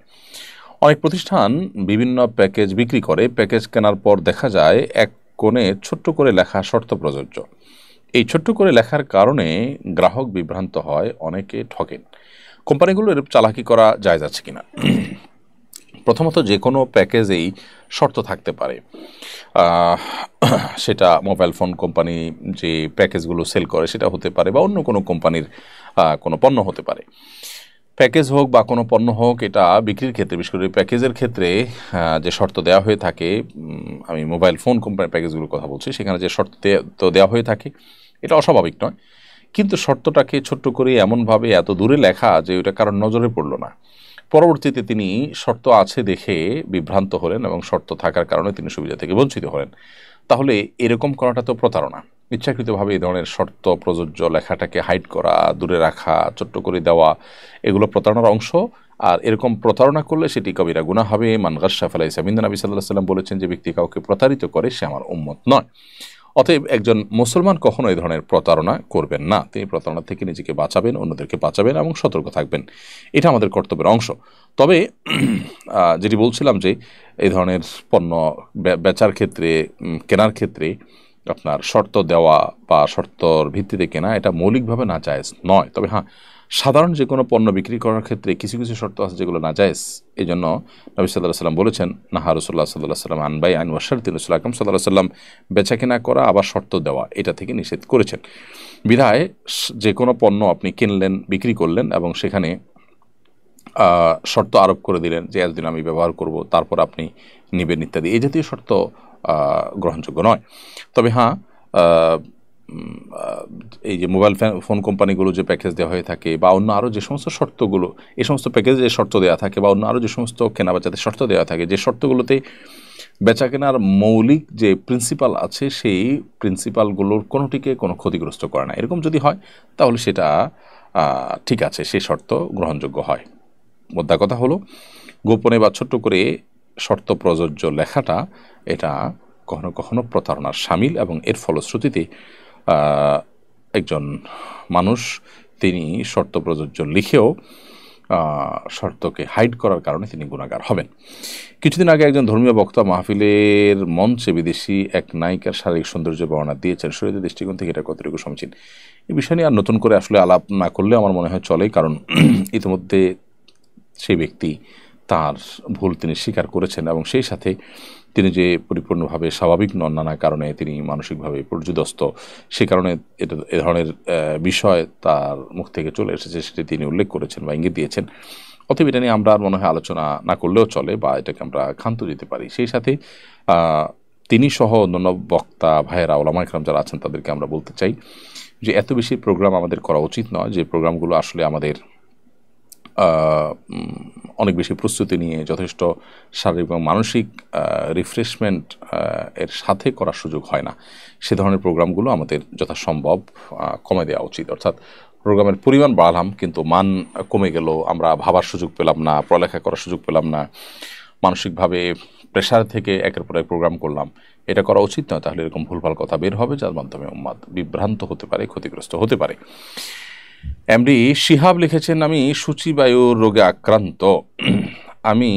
অনেক প্রতিষ্ঠান বিভিন্ন প্যাকেজ বিক্রি করে, প্যাকেজ কেনার পর দেখা যায় এক কোণে ছোট্ট করে লেখা শর্ত প্রযোজ্য। এই ছোট্ট করে লেখার কারণে গ্রাহক বিভ্রান্ত হয়, অনেকে ঠকেন। কোম্পানিগুলো এর চালাকি করা জায়েজ আছে কিনা? প্রথমত, যে কোনো প্যাকেজেই শর্ত থাকতে পারে। সেটা মোবাইল ফোন কোম্পানি যে প্যাকেজগুলো সেল করে সেটা হতে পারে, বা অন্য কোনো কোম্পানির কোনো পণ্য হতে পারে। প্যাকেজ হোক বা কোনো পণ্য হোক, এটা বিক্রির ক্ষেত্রে, বিশেষ করে প্যাকেজের ক্ষেত্রে যে শর্ত দেওয়া হয়ে থাকে, আমি মোবাইল ফোন কোম্পানির প্যাকেজগুলোর কথা বলছি, সেখানে যে শর্ত দেওয়া হয়ে থাকে এটা অস্বাভাবিক নয়। কিন্তু শর্তটাকে ছোট্ট করে এমনভাবে এত দূরে লেখা যে ওটা কারোর নজরে পড়ল না। পরবর্তীতে তিনি শর্ত আছে দেখে বিভ্রান্ত হলেন এবং শর্ত থাকার কারণে তিনি সুবিধা থেকে বঞ্চিত হলেন। তাহলে এরকম করাটা তো প্রতারণা। ইচ্ছাকৃতভাবে এই ধরনের শর্ত প্রযোজ্য লেখাটাকে হাইড করা, দূরে রাখা, ছোট্ট করে দেওয়া, এগুলো প্রতারণার অংশ। আর এরকম প্রতারণা করলে সেটি কবিরা গুনাহ হবে। মান গাশশা ফালাইসা মিন্না, নবী সাল্লাল্লাহু আলাইহি ওয়াসাল্লাম বলেছেন যে ব্যক্তি কাউকে প্রতারিত করে সে আমার উম্মত নয়। অতএব একজন মুসলমান কখনো এই ধরনের প্রতারণা করবেন না। তিনি প্রতারণা থেকে নিজেকে বাঁচাবেন, অন্যদেরকে বাঁচাবেন এবং সতর্ক থাকবেন। এটা আমাদের কর্তব্যের অংশ। তবে যেটি বলছিলাম যে এই ধরনের পণ্য বেচার ক্ষেত্রে, কেনার ক্ষেত্রে আপনার শর্ত দেওয়া বা শর্তর ভিত্তিতে কেনা, এটা মৌলিকভাবে নাজায়েজ নয়। তবে হ্যাঁ, সাধারণ যে কোনো পণ্য বিক্রি করার ক্ষেত্রে কিছু কিছু শর্ত আছে যেগুলো নাজায়েজ। এই জন্য নবী সাল্লাল্লাহু আলাইহি ওয়াসাল্লাম বলেছেন, নাহা রাসূলুল্লাহ সাল্লাল্লাহু আলাইহি ওয়াসাল্লাম আন বাই'আন ওয়া শারতিন। রাসূল আকরাম সাল্লাল্লাহু আলাইহি ওয়াসাল্লাম বেচা কেনা করা আবার শর্ত দেওয়া এটা থেকে নিষেধ করেছেন। বিধায় যে কোনো পণ্য আপনি কিনলেন, বিক্রি করলেন এবং সেখানে শর্ত আরোপ করে দিলেন যে এতদিন আমি ব্যবহার করব, তারপর আপনি নেবেন ইত্যাদি, এই জাতীয় শর্ত গ্রহণযোগ্য নয়। তবে হ্যাঁ, এই যে মোবাইল ফোন কোম্পানিগুলো যে প্যাকেজ দেওয়া হয়ে থাকে বা অন্য আরও যে সমস্ত শর্তগুলো, এই সমস্ত প্যাকেজে যে শর্ত দেওয়া থাকে বা অন্য আরও যে সমস্ত কেনাবেচাতে শর্ত দেওয়া থাকে, যে শর্তগুলোতে বেচা কেনার মৌলিক যে প্রিন্সিপাল আছে সেই প্রিন্সিপালগুলোর কোনোটিকে কোনো ক্ষতিগ্রস্ত করে না, এরকম যদি হয় তাহলে সেটা ঠিক আছে, সেই শর্ত গ্রহণযোগ্য হয়। মোদ্দা কথা হলো, গোপনে বা ছোট্ট করে শর্ত প্রযোজ্য লেখাটা এটা কখনো কখনো প্রতারণার শামিল, এবং এর ফলশ্রুতিতে একজন মানুষ তিনি শর্ত প্রযোজ্য লিখেও শর্তকে হাইড করার কারণে তিনি গুনাহগার হবেন। কিছুদিন আগে একজন ধর্মীয় বক্তা মাহফিলের মঞ্চে বিদেশি এক নায়িকার শারীরিক সৌন্দর্য বর্ণনা দিয়েছেন। শরীরের দৃষ্টিকোণ থেকে এটা কতটুকু সমীচীন, এই বিষয় নিয়ে আর নতুন করে আসলে আলাপ না করলে আমার মনে হয় চলে, কারণ ইতিমধ্যে সেই ব্যক্তি তার ভুল তিনি স্বীকার করেছেন এবং সেই সাথে তিনি যে পরিপূর্ণভাবে স্বাভাবিক নন, নানা কারণে তিনি মানসিকভাবে পর্যুদস্ত, সে কারণে এ ধরনের বিষয় তার মুখ থেকে চলে এসেছে, সেটি তিনি উল্লেখ করেছেন বা ইঙ্গিত দিয়েছেন। অতএব এটা নিয়ে আমরা আর মনে হয় আলোচনা না করলেও চলে, বা এটাকে আমরা ক্ষান্ত দিতে পারি। সেই সাথে তিনি সহ অন্যান্য বক্তা ভাইয়েরা, ওলামা ইকরাম যারা আছেন, তাদেরকে আমরা বলতে চাই যে এত বেশি প্রোগ্রাম আমাদের করা উচিত নয়, যে প্রোগ্রামগুলো আসলে আমাদের অনেক বেশি প্রস্তুতি নিয়ে যথেষ্ট শারীরিক এবং মানসিক রিফ্রেশমেন্ট এর সাথে করার সুযোগ হয় না। সে ধরনের প্রোগ্রামগুলো আমাদের যথাসম্ভব কমে দেওয়া উচিত। অর্থাৎ প্রোগ্রামের পরিমাণ বাড়ালাম কিন্তু মান কমে গেল, আমরা ভাবার সুযোগ পেলাম না, পড়ালেখা করার সুযোগ পেলাম না, মানসিকভাবে প্রেশার থেকে একের পর এক প্রোগ্রাম করলাম, এটা করা উচিত নয়। তাহলে এরকম ভুলভাল কথা বের হবে, যার মাধ্যমে উম্মাদ বিভ্রান্ত হতে পারে, ক্ষতিগ্রস্ত হতে পারে। এমডি শিহাব লিখেছেন, আমি সূচিবায়ুর রোগে আক্রান্ত। আমি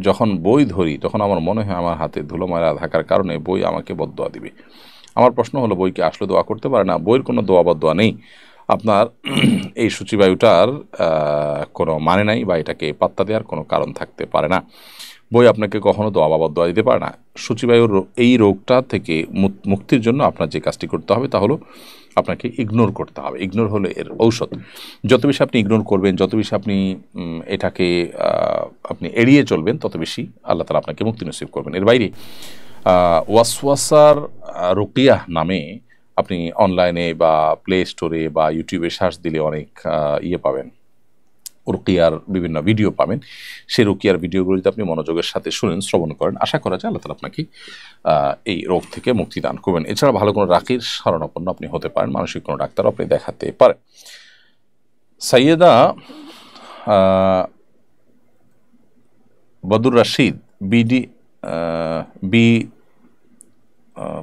যখন বই ধরি তখন আমার মনে হয় আমার হাতে ধুলো ময়লা থাকার কারণে বই আমাকে বদদোয়া দিবে। আমার প্রশ্ন হলো, বই কি আসলে দোয়া করতে পারে না? বইয়ের কোনো দোয়া বা দোয়া নেই। আপনার এই সূচিবায়ুটার কোনো মানে নাই, বা এটাকে পাত্তা দেওয়ার কোনো কারণ থাকতে পারে না। বই আপনাকে কখনো দোয়া বা দোয়া দিতে পারে না। সূচিবায়ুর এই রোগটা থেকে মুক্তির জন্য আপনার যে কাজটি করতে হবে তা হলো আপনাকে ইগনোর করতে হবে। ইগনোর হলো এর ঔষধ। যত বেশি আপনি ইগনোর করবেন, যত বেশি আপনি এটাকে আপনি এড়িয়ে চলবেন, তত বেশি আল্লাহ তাআলা আপনাকে মুক্তি নসিব করবেন। এর বাইরে ওয়াসওয়াসার রুকিয়া নামে আপনি অনলাইনে বা প্লে স্টোরে বা ইউটিউবে সার্চ দিলে অনেক পাবেন, রুকিয়ার বিভিন্ন ভিডিও পাবেন। সেই রুকিয়ার ভিডিওগুলো যদি আপনি মনোযোগের সাথে শুনেন, শ্রবণ করেন, আশা করা যায় আল্লাহ তাআলা আপনাকে এই রোগ থেকে মুক্তি দান করবেন। এছাড়া ভালো কোনো রাকির শরণাপন্ন আপনি হতে পারেন, মানসিক কোনো ডাক্তার আপনি দেখাতে পারেন। সাইয়েদা বদুর রাশিদ বিডি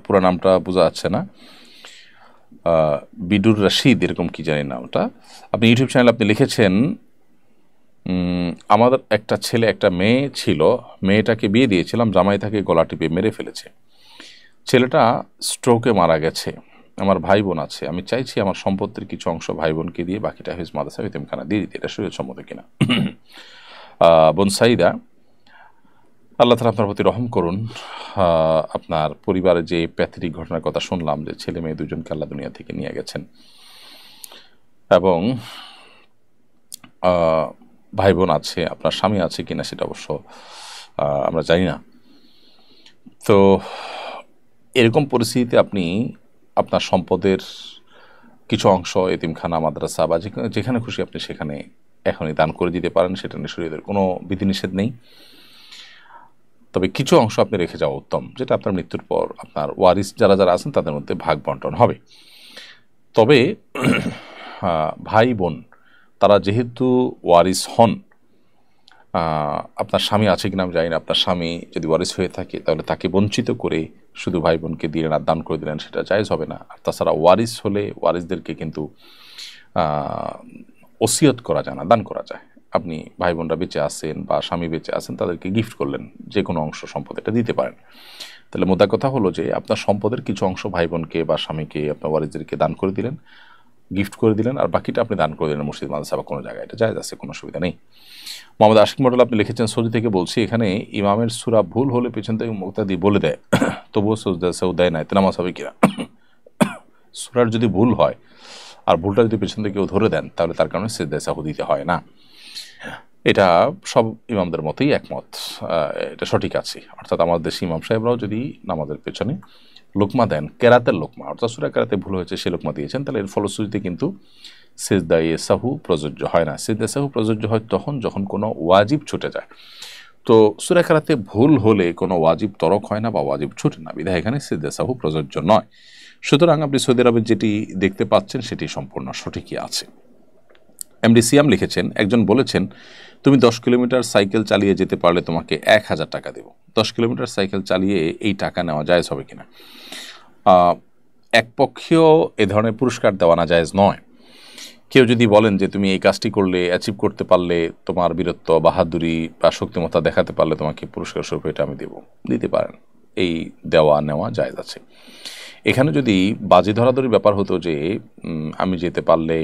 পুরো নামটা বোঝা যাচ্ছে না, বিডুর রাশিদ এরকম কি জানি নামটা। আপনি ইউটিউব চ্যানেল আপনি লিখেছেন, আমাদের একটা ছেলে একটা মেয়ে ছিল, মেয়েটাকে বিয়ে দিয়েছিলাম, জামাই তাকে গলা টিপে মেরে ফেলেছে, ছেলেটা স্ট্রোকে মারা গেছে, আমার ভাই বোন আছে, আমি চাইছি আমার সম্পত্তির কিছু অংশ ভাই বোনকে দিয়ে বাকিটা হিজ মাদ্রাসা ইতিমখানা দিয়ে দিতে, এটা শরীয়ত সম্মত কিনা? বোন সাইদা, আল্লাহ তাআলা আপনার প্রতি রহম করুন। আপনার পরিবারে যে প্যাথেটিক ঘটনার কথা শুনলাম, যে ছেলে মেয়ে দুজনকে আল্লাহ দুনিয়া থেকে নিয়ে গেছেন, এবং ভাই বোন আছে, আপনার স্বামী আছে কিনা সেটা অবশ্য আমরা জানি না। তো এরকম পরিস্থিতিতে আপনি আপনার সম্পদের কিছু অংশ এতিমখানা, মাদ্রাসা বা যেখানে খুশি আপনি সেখানে এখনই দান করে দিতে পারেন, সেটা নিয়ে শরীয়তের কোনো বিধিনিষেধ নেই। তবে কিছু অংশ আপনি রেখে যাওয়া উত্তম, যেটা আপনার মৃত্যুর পর আপনার ওয়ারিস যারা যারা আছেন তাদের মধ্যে ভাগ বন্টন হবে। তবে ভাই বোন তারা যেহেতু ওয়ারিস হন, আপনার স্বামী আছে কিনা আমি জানি না, আপনার স্বামী যদি ওয়ারিস হয়ে থাকে তাহলে তাকে বঞ্চিত করে শুধু ভাই বোনকে দিলেন আর দান করে দিলেন, সেটা জায়েজ হবে না। আর তাছাড়া ওয়ারিস হলে ওয়ারিসদেরকে কিন্তু ওসিয়ত করা যায় না, দান করা যায়। আপনি ভাই বোনরা বেঁচে আছেন বা স্বামী বেঁচে আছেন, তাদেরকে গিফট করলেন, যে কোনো অংশ সম্পদ এটা দিতে পারেন। তাহলে মোদ্দা কথা হলো যে আপনার সম্পদের কিছু অংশ ভাই বোনকে বা স্বামীকে, আপনার ওয়ারিসদেরকে দান করে দিলেন, গিফট করে দিলেন, আর বাকিটা আপনি দান করে দিলেন মসজিদ মাদ্রাসা বা কোনো জায়গায়, এটা জায়েজ আছে, কোনো অসুবিধা নেই। মোহাম্মদ আশিক মডেল আপনি লিখেছেন, সৌদি থেকে বলছি, এখানে ইমামের সূরা ভুল হলে পেছন থেকে মুক্তাদি বলে দেয়, তবুও সেও দেয় না, এতে নামাজ হবে কিনা? সূরার যদি ভুল হয় আর ভুলটা যদি পেছন থেকে কেউ ধরে দেন, তাহলে তার কারণে সিজদায়ে সাহু দিতে হয় না। এটা সব ইমামদের মতোই একমত, এটা সঠিক আছে। অর্থাৎ আমাদের দেশি ইমাম সাহেবরাও যদি নামাজের পেছনে লোকমা দেন, কেরাতের লোকমা, অর্থাৎ সূরা কেরাতে ভুল হয়েছে সে লোকমা দিয়েছেন, তাহলে এর ফলশ্রুতিতে কিন্তু সিজদায়ে সাহু প্রযোজ্য হয় না। সিজদায়ে সাহু প্রযোজ্য হয় তখন যখন কোনো ওয়াজিব ছুটে যায়। তো সূরা কেরাতে ভুল হলে কোনো ওয়াজিব তরক হয় না বা ওয়াজিব ছুটে না, বিধায় এখানে সিজদায়ে সাহু প্রযোজ্য নয়। সুতরাং আপনি সৌদি আরবের যেটি দেখতে পাচ্ছেন সেটি সম্পূর্ণ সঠিকই আছে। এমডি সিয়াম লিখেছেন, একজন বলেছেন, তুমি 10 কিলোমিটার সাইকেল চালিয়ে যেতে পারলে তোমাকে 1000 টাকা দেব। 10 কিলোমিটার সাইকেল চালিয়ে এই টাকা নেওয়া জায়েজ হবে কিনা? একপক্ষীয় এ ধরনের পুরস্কার দেওয়া না জায়েজ নয়। কেউ যদি বলেন যে তুমি এই কাজটি করলে, অ্যাচিভ করতে পারলে, তোমার বীরত্ব, বাহাদুরি বা শক্তিমত্তা দেখাতে পারলে তোমাকে পুরস্কার স্বরূপ এটা আমি দেব, দিতে পারেন। এই দেওয়া নেওয়া জায়েজ আছে। এখানে যদি বাজি ধরাধরি ব্যাপার হতো যে আমি যেতে পারলে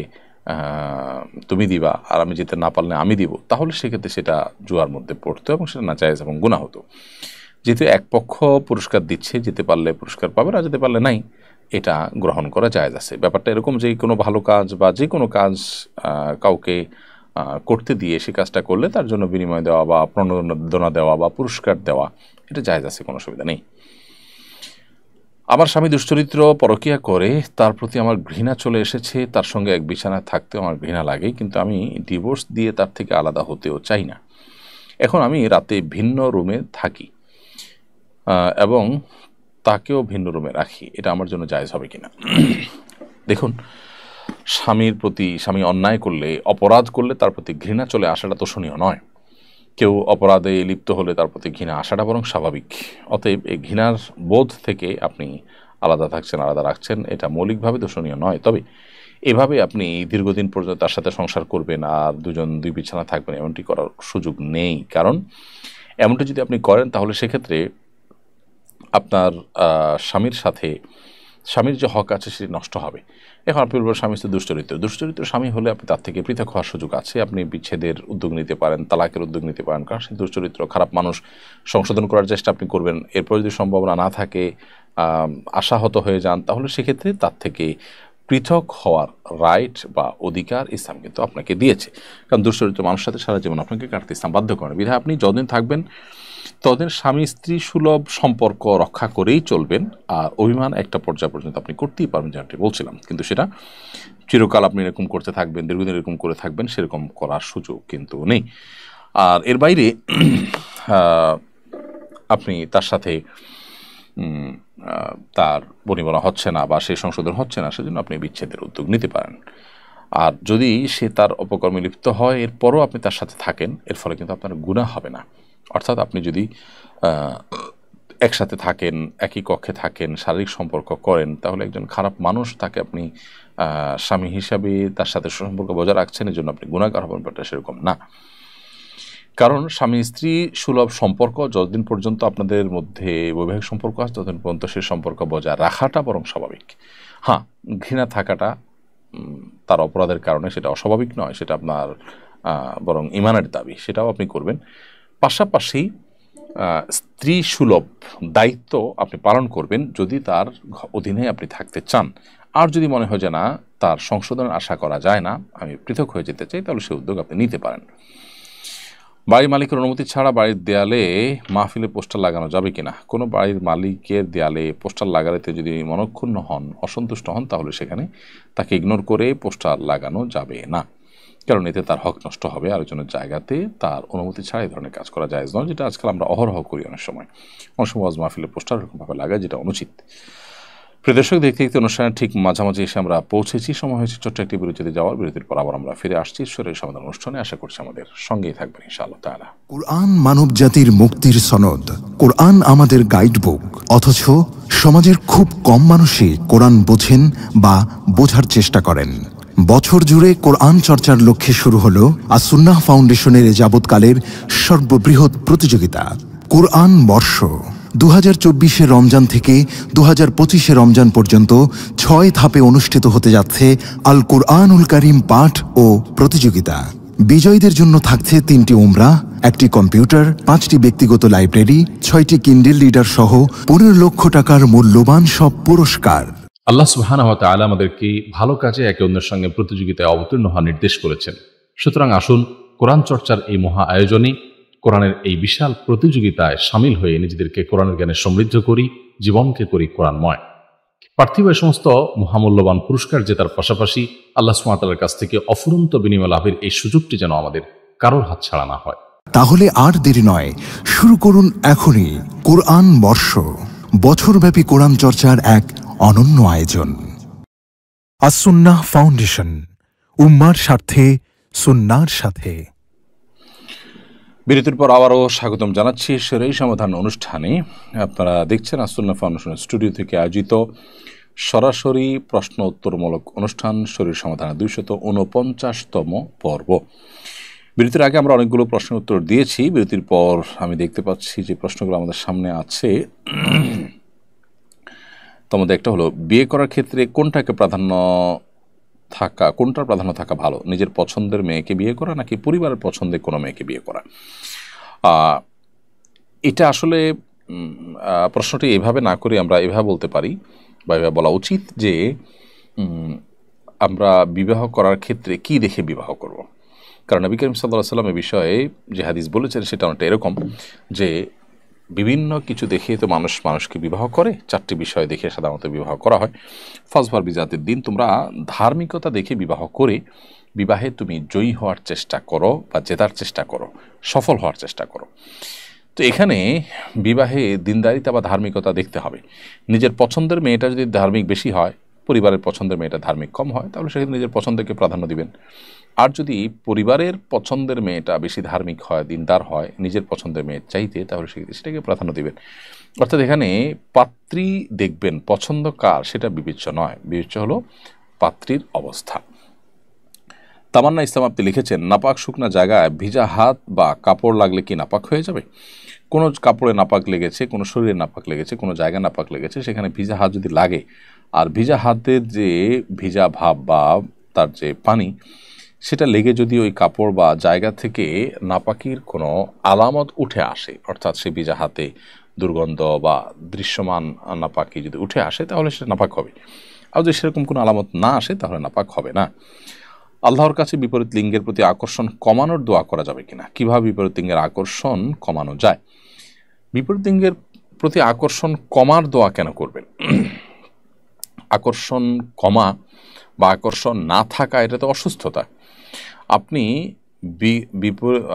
তুমি দিবা আর আমি যেতে না পারলে আমি দিব, তাহলে সেক্ষেত্রে সেটা জুয়ার মধ্যে পড়তো এবং সেটা নাজায়েজ এবং গুনাহ হতো। যেহেতু এক পক্ষ পুরস্কার দিচ্ছে, যেতে পারলে পুরস্কার পাবে, আর যেতে পারলে নাই, এটা গ্রহণ করা জায়েজ আছে। ব্যাপারটা এরকম যে কোনো ভালো কাজ বা যে কোনো কাজ কাউকে করতে দিয়ে সে কাজটা করলে তার জন্য বিনিময় দেওয়া বা প্রণোদনা দেওয়া বা পুরস্কার দেওয়া, এটা জায়েজ আছে, কোনো অসুবিধা নেই। আমার স্বামী দুশ্চরিত্র, পরকীয়া করে, তার প্রতি আমার ঘৃণা চলে এসেছে, তার সঙ্গে এক বিছানায় থাকতেও আমার ঘৃণা লাগে, কিন্তু আমি ডিভোর্স দিয়ে তার থেকে আলাদা হতেও চাই না। এখন আমি রাতে ভিন্ন রুমে থাকি এবং তাকেও ভিন্ন রুমে রাখি, এটা আমার জন্য জায়েজ হবে কিনা? দেখুন, স্বামীর প্রতি স্বামী অন্যায় করলে, অপরাধ করলে তার প্রতি ঘৃণা চলে আসাটা তো শোনীয় নয়। কেউ অপরাধে লিপ্ত হলে তার প্রতি ঘৃণা আসাটা বরং স্বাভাবিক। অতএব এই ঘৃণার বোধ থেকে আপনি আলাদা থাকছেন, আলাদা রাখছেন, এটা মৌলিকভাবে দোষণীয় নয়। তবে এভাবে আপনি দীর্ঘদিন পর্যন্ত তার সাথে সংসার করবেন আর দুজন দুই বিছানা থাকবেন, এমনটি করার সুযোগ নেই। কারণ এমনটি যদি আপনি করেন তাহলে সেক্ষেত্রে আপনার স্বামীর সাথে স্বামীর যে হক আছে সেটি নষ্ট হবে। এখন আপনি বলবেন স্বামী তো দুশ্চরিত্র স্বামী হলে আপনি তার থেকে পৃথক হওয়ার সুযোগ আছে, আপনি বিচ্ছেদের উদ্যোগ নিতে পারেন, তালাকের উদ্যোগ নিতে পারেন, কারণ সে দুশ্চরিত্র খারাপ মানুষ, সংশোধন করার চেষ্টা আপনি করবেন। এরপর যদি সম্ভাবনা না থাকে, আশাহত হয়ে যান, তাহলে সেক্ষেত্রে তার থেকে পৃথক হওয়ার রাইট বা অধিকার ইসলাম কিন্তু আপনাকে দিয়েছে। কারণ দুশ্চরিত্র মানুষের সাথে সারা জীবন আপনাকে কাটতে ইসলাম বাধ্য করেন। বিধায় আপনি যতদিন থাকবেন ততদিন স্বামী স্ত্রী সুলভ সম্পর্ক রক্ষা করেই চলবেন, আর অভিমান একটা পর্যায় পর্যন্ত আপনি করতেই পারবেন, যেমনটি বলছিলাম। কিন্তু সেটা চিরকাল আপনি এরকম করতে থাকবেন, দীর্ঘদিন এরকম করে থাকবেন, সেরকম করার সুযোগ কিন্তু নেই। আর এর বাইরে আপনি তার সাথে তার বনিবনা হচ্ছে না বা সেই সংশোধন হচ্ছে না, সেজন্য আপনি বিচ্ছেদের উদ্যোগ নিতে পারেন। আর যদি সে তার অপকর্মে লিপ্ত হয় এরপরও আপনি তার সাথে থাকেন, এর ফলে কিন্তু আপনার গুনাহ হবে না। অর্থাৎ আপনি যদি একসাথে থাকেন, একই কক্ষে থাকেন, শারীরিক সম্পর্ক করেন, তাহলে একজন খারাপ মানুষ তাকে আপনি স্বামী হিসাবে তার সাথে সুসম্পর্ক বজায় রাখছেন, এই জন্য আপনি গুনাহগার হবেন, ব্যাপারটা সেরকম না। কারণ স্বামী স্ত্রী সুলভ সম্পর্ক যতদিন পর্যন্ত আপনাদের মধ্যে বৈবাহিক সম্পর্ক আছে, ততদিন পর্যন্ত সেই সম্পর্ক বজায় রাখাটা বরং স্বাভাবিক। হ্যাঁ, ঘৃণা থাকাটা তার অপরাধের কারণে সেটা অস্বাভাবিক নয়, সেটা আপনার বরং ইমানের দাবি, সেটাও আপনি করবেন। পাশাপাশি স্ত্রী সুলভ দায়িত্ব আপনি পালন করবেন যদি তার অধীনে আপনি থাকতে চান। আর যদি মনে হয় যে না, তার সংশোধনের আশা করা যায় না, আমি পৃথক হয়ে যেতে চাই, তাহলে সেই উদ্যোগ আপনি নিতে পারেন। বাড়ির মালিকের অনুমতি ছাড়া বাড়ির দেয়ালে মাহফিলে পোস্টার লাগানো যাবে কিনা? কোনো বাড়ির মালিকের দেয়ালে পোস্টার লাগাতে যদি মনক্ষুণ্ণ হন, অসন্তুষ্ট হন, তাহলে সেখানে তাকে ইগনোর করে পোস্টার লাগানো যাবে না, কারণ এতে তার হক নষ্ট হবে। আরেকজনের জায়গাতে তার অনুমতি ছাড়া এই ধরনের কাজ করা যায় নয়, যেটা আজকাল আমরা অহরহ করি। অনেক সময় ওয়াজ মাহফিলে পোস্টার এরকমভাবে লাগায়, যেটা অনুচিত। প্রিয় দর্শক, দেখতে দেখতে অনুষ্ঠানের ঠিক মাঝামাঝি এসে আমরা পৌঁছেছি। সময় হয়েছে ছোট্ট একটি বিরতিতে যাওয়ার। বিরতির পর আবার আমরা ফিরে আসছি ঈশ্বরের সমাধান অনুষ্ঠানে। আশা করছি আমাদের সঙ্গেই থাকবেন ইনশাআল্লাহ তাআলা। কুরআন মানব জাতির মুক্তির সনদ, কোরআন আমাদের গাইডবুক। অথচ সমাজের খুব কম মানুষই কোরআন বোঝেন বা বোঝার চেষ্টা করেন। বছর জুড়ে কোরআন চর্চার লক্ষ্যে শুরু হলো আস-সুন্নাহ ফাউন্ডেশনের যাবৎকালের সর্ববৃহৎ প্রতিযোগিতা কোরআন বর্ষ। 2024 রমজান থেকে 2025 রমজান পর্যন্ত 6 ধাপে অনুষ্ঠিত হতে যাচ্ছে আল কুরআনুল কারীম পাঠ ও প্রতিযোগিতা। বিজয়ীদের জন্য থাকছে 3টি উমরাহ, 1টি কম্পিউটার, 5টি ব্যক্তিগত লাইব্রেরি, 6টি কিন্ডেল রিডার সহ 15 লক্ষ টাকার মূল্যবান সব পুরস্কার। আল্লাহ সুবহানাহু ওয়া তাআলা আমাদেরকে ভালো কাজে একে অন্যের সঙ্গে প্রতিযোগিতায় অবতীর্ণ হওয়ার নির্দেশ করেছেন। সুতরাং আসুন কোরআন চর্চার এই মহা আয়োজনে, কোরআনের এই বিশাল প্রতিযোগিতায় সামিল হয়ে নিজেদেরকে কোরআনের জ্ঞানে সমৃদ্ধ করি, জীবনকে করি কোরআনময়। পার্থিব সমস্ত মহামূল্যবান পুরস্কার জেতার পাশাপাশি আল্লাহ সুবহানাহু ওয়া তাআলার কাছ থেকে অফুরন্ত বিনিময় লাভের এই সুযোগটি যেন আমাদের কারোর হাতছাড়া না হয়। তাহলে আর দেরি নয়, শুরু করুন এখনই কোরআন বর্ষ, বছরব্যাপী কোরআন চর্চার এক অনন্য আয়োজন। আস-সুন্নাহ ফাউন্ডেশন, উম্মার স্বার্থে, সুন্নাহর সাথে। বিরতির পর আবারও স্বাগতম জানাচ্ছি ঈশ্বরের সমাধান অনুষ্ঠানে। আপনারা দেখছেন আস-সুন্নাহ ফাউন্ডেশনের স্টুডিও থেকে আয়োজিত সরাসরি প্রশ্ন উত্তরমূলক অনুষ্ঠান শরীর সমাধানের 249তম পর্ব। বিরতির আগে আমরা অনেকগুলো প্রশ্নের উত্তর দিয়েছি। বিরতির পর আমি দেখতে পাচ্ছি যে প্রশ্নগুলো আমাদের সামনে আছে। তোমাদের একটা হলো, বিয়ে করার ক্ষেত্রে কোনটার প্রাধান্য থাকা ভালো? নিজের পছন্দের মেয়েকে বিয়ে করা নাকি পরিবারের পছন্দের কোনো মেয়েকে বিয়ে করা? এটা আসলে প্রশ্নটি এভাবে না করে আমরা এভাবে বলতে পারি বা এভাবে বলা উচিত যে আমরা বিবাহ করার ক্ষেত্রে কি দেখে বিবাহ করব। কারণ নবী করিম সাল্লাল্লাহু আলাইহি ওয়াসাল্লাম এই বিষয়ে যে হাদিস বলেছেন সেটা অনেকটা এরকম যে বিভিন্ন কিছু দেখে তো মানুষকে বিবাহ করে। 4টি বিষয় দেখে সাধারণত বিবাহ করা হয়। ফাজফার বিজাতির দিন, তোমরা ধার্মিকতা দেখে বিবাহ করে বিবাহে তুমি জয়ী হওয়ার চেষ্টা করো বা জেতার চেষ্টা করো, সফল হওয়ার চেষ্টা করো। তো এখানে বিবাহে দিনদারিতা বা ধার্মিকতা দেখতে হবে। নিজের পছন্দের মেয়েটা যদি ধার্মিক বেশি হয়, পরিবারের পছন্দের মেয়েটা ধার্মিক কম হয়, তাহলে সেক্ষেত্রে নিজের পছন্দকে প্রাধান্য দিবেন। আর যদি পরিবারের পছন্দের মেয়েটা বেশি ধার্মিক হয়, দিনদার হয় নিজের পছন্দের মেয়ের চাইতে, তাহলে সেক্ষেত্রে সেটাকে প্রাধান্য দিবেন। অর্থাৎ এখানে পাত্রী দেখবেন পছন্দ কার সেটা বিবেচ্য নয়, বিবেচ্য হলো পাত্রীর অবস্থা। তামান্না ইসলাম আপনি লিখেছেন, নাপাক শুকনা জায়গায় ভিজা হাত বা কাপড় লাগলে কি নাপাক হয়ে যাবে? কোনো কাপড়ে নাপাক লেগেছে, কোনো শরীরে নাপাক লেগেছে, কোনো জায়গায় নাপাক লেগেছে, সেখানে ভিজা হাত যদি লাগে আর ভিজা হাতের যে ভিজা ভাব বা তার যে পানি সেটা লেগে যদি ওই কাপড় বা জায়গা থেকে নাপাকির কোনো আলামত উঠে আসে, অর্থাৎ সে ভিজা হাতে দুর্গন্ধ বা দৃশ্যমান নাপাকি যদি উঠে আসে তাহলে সেটা নাপাক হবে। আর যদি সেরকম কোনো আলামত না আসে তাহলে নাপাক হবে না। আল্লাহর কাছে বিপরীত লিঙ্গের প্রতি আকর্ষণ কমানোর দোয়া করা যাবে কিনা? কিভাবে বিপরীত লিঙ্গের আকর্ষণ কমানো যায়? বিপরীত লিঙ্গের প্রতি আকর্ষণ কমার দোয়া কেন করবেন? আকর্ষণ কমা বা আকর্ষণ না থাকা এটা তো অসুস্থতা। আপনি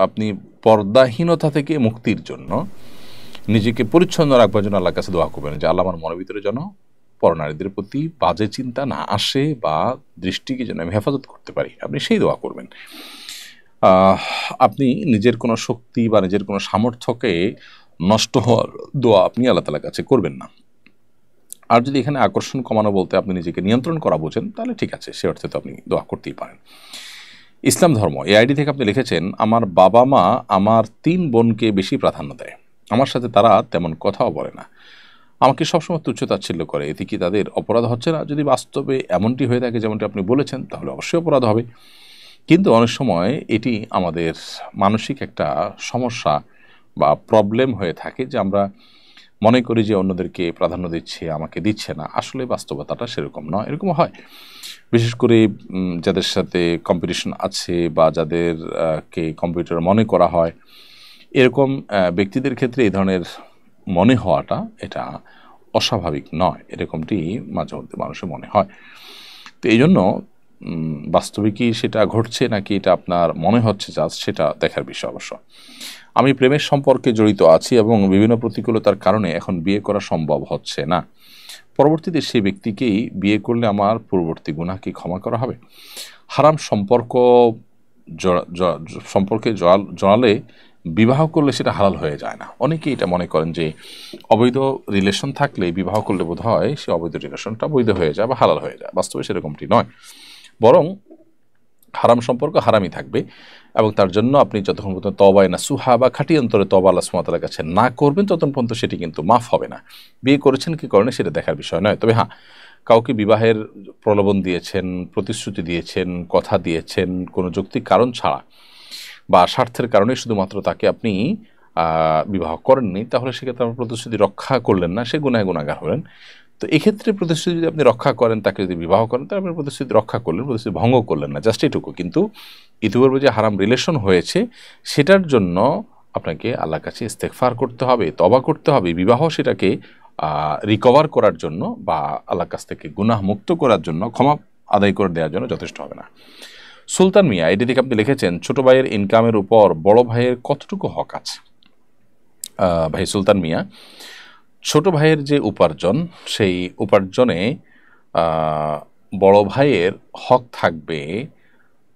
আপনি পর্দাহীনতা থেকে মুক্তির জন্য নিজেকে পরিচ্ছন্ন রাখবার জন্য আল্লাহর কাছে দোয়া করবেন যে আল্লাহ আমার মনের ভিতরে যেন পরনারীদের প্রতি বাজে চিন্তা না আসে বা দৃষ্টিকে যেন আমি হেফাজত করতে পারি, আপনি সেই দোয়া করবেন। আপনি নিজের কোনো শক্তি বা নিজের কোনো সামর্থ্যকে নষ্ট হওয়ার দোয়া আপনি আল্লাহ তাআলার কাছে করবেন না। আর যদি এখানে আকর্ষণ কমানো বলতে আপনি নিজেকে নিয়ন্ত্রণ করা বোঝেন তাহলে ঠিক আছে, সে অর্থে তো আপনি দোয়া করতেই পারেন। ইসলাম ধর্ম, এই আইডি থেকে আপনি লিখেছেন, আমার বাবা মা আমার 3 বোনকে বেশি প্রাধান্য দেয়, আমার সাথে তারা তেমন কথাও বলে না, আমাকে সবসময় তুচ্ছ-তাচ্ছিল্য করে, এতে কি তাদের অপরাধ হচ্ছে না? যদি বাস্তবে এমনটি হয়ে থাকে যেমনটি আপনি বলেছেন তাহলে অবশ্যই অপরাধ হবে, কিন্তু অনেক সময় এটি আমাদের মানসিক একটা সমস্যা বা প্রবলেম হয়ে থাকে যে আমরা মনে করি যে অন্যদেরকে প্রাধান্য দিচ্ছে, আমাকে দিচ্ছে না। আসলে বাস্তবতাটা সেরকম নয়। এরকম হয় বিশেষ করে যাদের সাথে কম্পিটিশন আছে বা যাদেরকে কম্পিউটার মনে করা হয়, এরকম ব্যক্তিদের ক্ষেত্রে এই ধরনের মনে হওয়াটা এটা অস্বাভাবিক নয়, এরকমটি মাঝে মধ্যে মানুষের মনে হয়। তো এই জন্য বাস্তবিকই সেটা ঘটছে নাকি এটা আপনার মনে হচ্ছে জাস্ট, সেটা দেখার বিষয়। অবশ্য আমি প্রেমের সম্পর্কে জড়িত আছি এবং বিভিন্ন প্রতিকূলতার কারণে এখন বিয়ে করা সম্ভব হচ্ছে না, পরবর্তীতে সেই ব্যক্তিকেই বিয়ে করলে আমার পূর্ববর্তী গুনাহ কি ক্ষমা করা হবে? হারাম সম্পর্কে জড়ালে বিবাহ করলে সেটা হালাল হয়ে যায় না। অনেকেই এটা মনে করেন যে অবৈধ রিলেশন থাকলে বিবাহ করলে বোধ হয় সে অবৈধ রিলেশনটা বৈধ হয়ে যায় বা হালাল হয়ে যায়। বাস্তবে সেরকমটি নয়, বরং হারাম সম্পর্ক হারামই থাকবে এবং তার জন্য আপনি যতক্ষণ পর্যন্ত তওবায়ে নাসুহা বা খাঁটি অন্তরে তওবা আল্লাহ সুবহানাহু ওয়া তাআলার কাছে না করবেন ততক্ষণ পর্যন্ত সেটি কিন্তু মাফ হবে না। বিয়ে করেছেন কি করেন সেটা দেখার বিষয় নয়। তবে হ্যাঁ, কাউকে বিবাহের প্রলোভন দিয়েছেন, প্রতিশ্রুতি দিয়েছেন, কথা দিয়েছেন কোনো যৌক্তিক কারণ ছাড়া বা স্বার্থের কারণে শুধুমাত্র তাকে আপনি বিবাহ করেননি, তাহলে সেক্ষেত্রে আপনার প্রতিশ্রুতি রক্ষা করলেন না, সে গুনাহগার হলেন। তো এক্ষেত্রে প্রতিশ্রুতি যদি আপনি রক্ষা করেন, তাকে যদি বিবাহ করেন, তাহলে আপনি প্রতিশ্রুতি রক্ষা করলেন, প্রতিশ্রুতি ভঙ্গ করলেন না, জাস্ট এটুকু। কিন্তু ইতিপূর্বে যে হারাম রিলেশন হয়েছে সেটার জন্য আপনাকে আল্লাহর কাছে ইস্তেগফার করতে হবে, তওবা করতে হবে, বিবাহ সেটাকে রিকভার করার জন্য বা আল্লাহর কাছ থেকে গুনাহ মুক্ত করার জন্য, ক্ষমা আদায় করে দেওয়ার জন্য যথেষ্ট হবে না। সুলতান মিয়া, এটি থেকে আপনি লিখেছেন, ছোট ভাইয়ের ইনকামের উপর বড় ভাইয়ের কতটুকু হক আছে? ভাই সুলতান মিয়া, ছোট ভাইয়ের যে উপার্জন, সেই উপার্জনে বড় ভাইয়ের হক থাকবে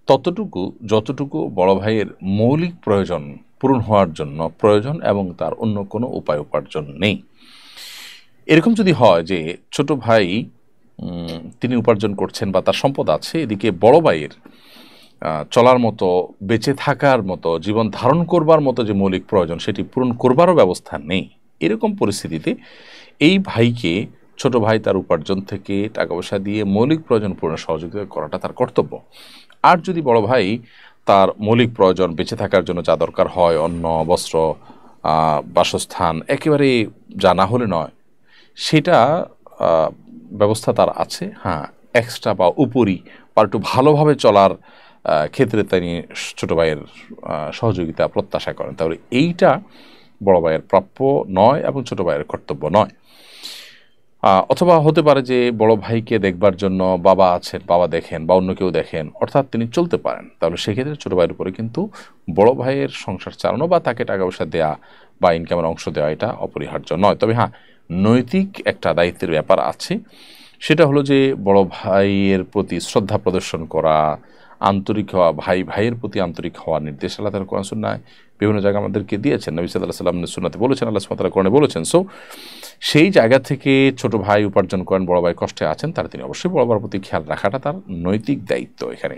ততটুকু যতটুকু বড় ভাইয়ের মৌলিক প্রয়োজন পূরণ হওয়ার জন্য প্রয়োজন এবং তার অন্য কোনো উপায় উপার্জন নেই। এরকম যদি হয় যে ছোট ভাই তিনি উপার্জন করছেন বা তার সম্পদ আছে, এদিকে বড় ভাইয়ের চলার মতো, বেঁচে থাকার মতো, জীবন ধারণ করবার মতো যে মৌলিক প্রয়োজন সেটি পূরণ করবারও ব্যবস্থা নেই, এরকম পরিস্থিতিতে এই ভাইকে ছোট ভাই তার উপার্জন থেকে টাকা পয়সা দিয়ে মৌলিক প্রয়োজন পূরণে সহযোগিতা করাটা তার কর্তব্য। আর যদি বড় ভাই তার মৌলিক প্রয়োজন, বেঁচে থাকার জন্য যা দরকার হয়, অন্ন, বস্ত্র, বাসস্থান, একেবারে যা না হলে নয়, সেটা ব্যবস্থা তার আছে, হ্যাঁ, এক্সট্রা বা উপরি বা একটু ভালোভাবে চলার ক্ষেত্রে তিনি ছোটো ভাইয়ের সহযোগিতা প্রত্যাশা করেন, তাহলে এইটা বড় ভাইয়ের প্রাপ্য নয় এবং ছোটো ভাইয়ের কর্তব্য নয়। অথবা হতে পারে যে বড় ভাইকে দেখবার জন্য বাবা আছেন, বাবা দেখেন বা অন্য কেউ দেখেন, অর্থাৎ তিনি চলতে পারেন, তাহলে সেক্ষেত্রে ছোটো ভাইয়ের উপরে কিন্তু বড় ভাইয়ের সংসার চালানো বা তাকে টাকা পয়সা দেওয়া বা ইনকামের অংশ দেওয়া এটা অপরিহার্য নয়। তবে হ্যাঁ, নৈতিক একটা দায়িত্বের ব্যাপার আছে, সেটা হলো যে বড় ভাইয়ের প্রতি শ্রদ্ধা প্রদর্শন করা, আন্তরিক হওয়া, ভাই ভাইয়ের প্রতি আন্তরিক হওয়ার নির্দেশ আল্লাহ তাআলা কোরআন সুন্নাহয় বিভিন্ন জায়গায় আমাদেরকে দিয়েছেন, নবী সাল্লাল্লাহু আলাইহি ওয়াসাল্লাম সুন্নাতে বলেছেন, আল্লাহ সুবহানাহু ওয়া তাআলা কোরআনে বলেছেন। সো সেই জায়গা থেকে ছোট ভাই উপার্জন করেন, বড় ভাই কষ্টে আছেন, তার তিনি অবশ্যই বড় ভাইয়ের প্রতি খেয়াল রাখাটা তার নৈতিক দায়িত্ব এখানে।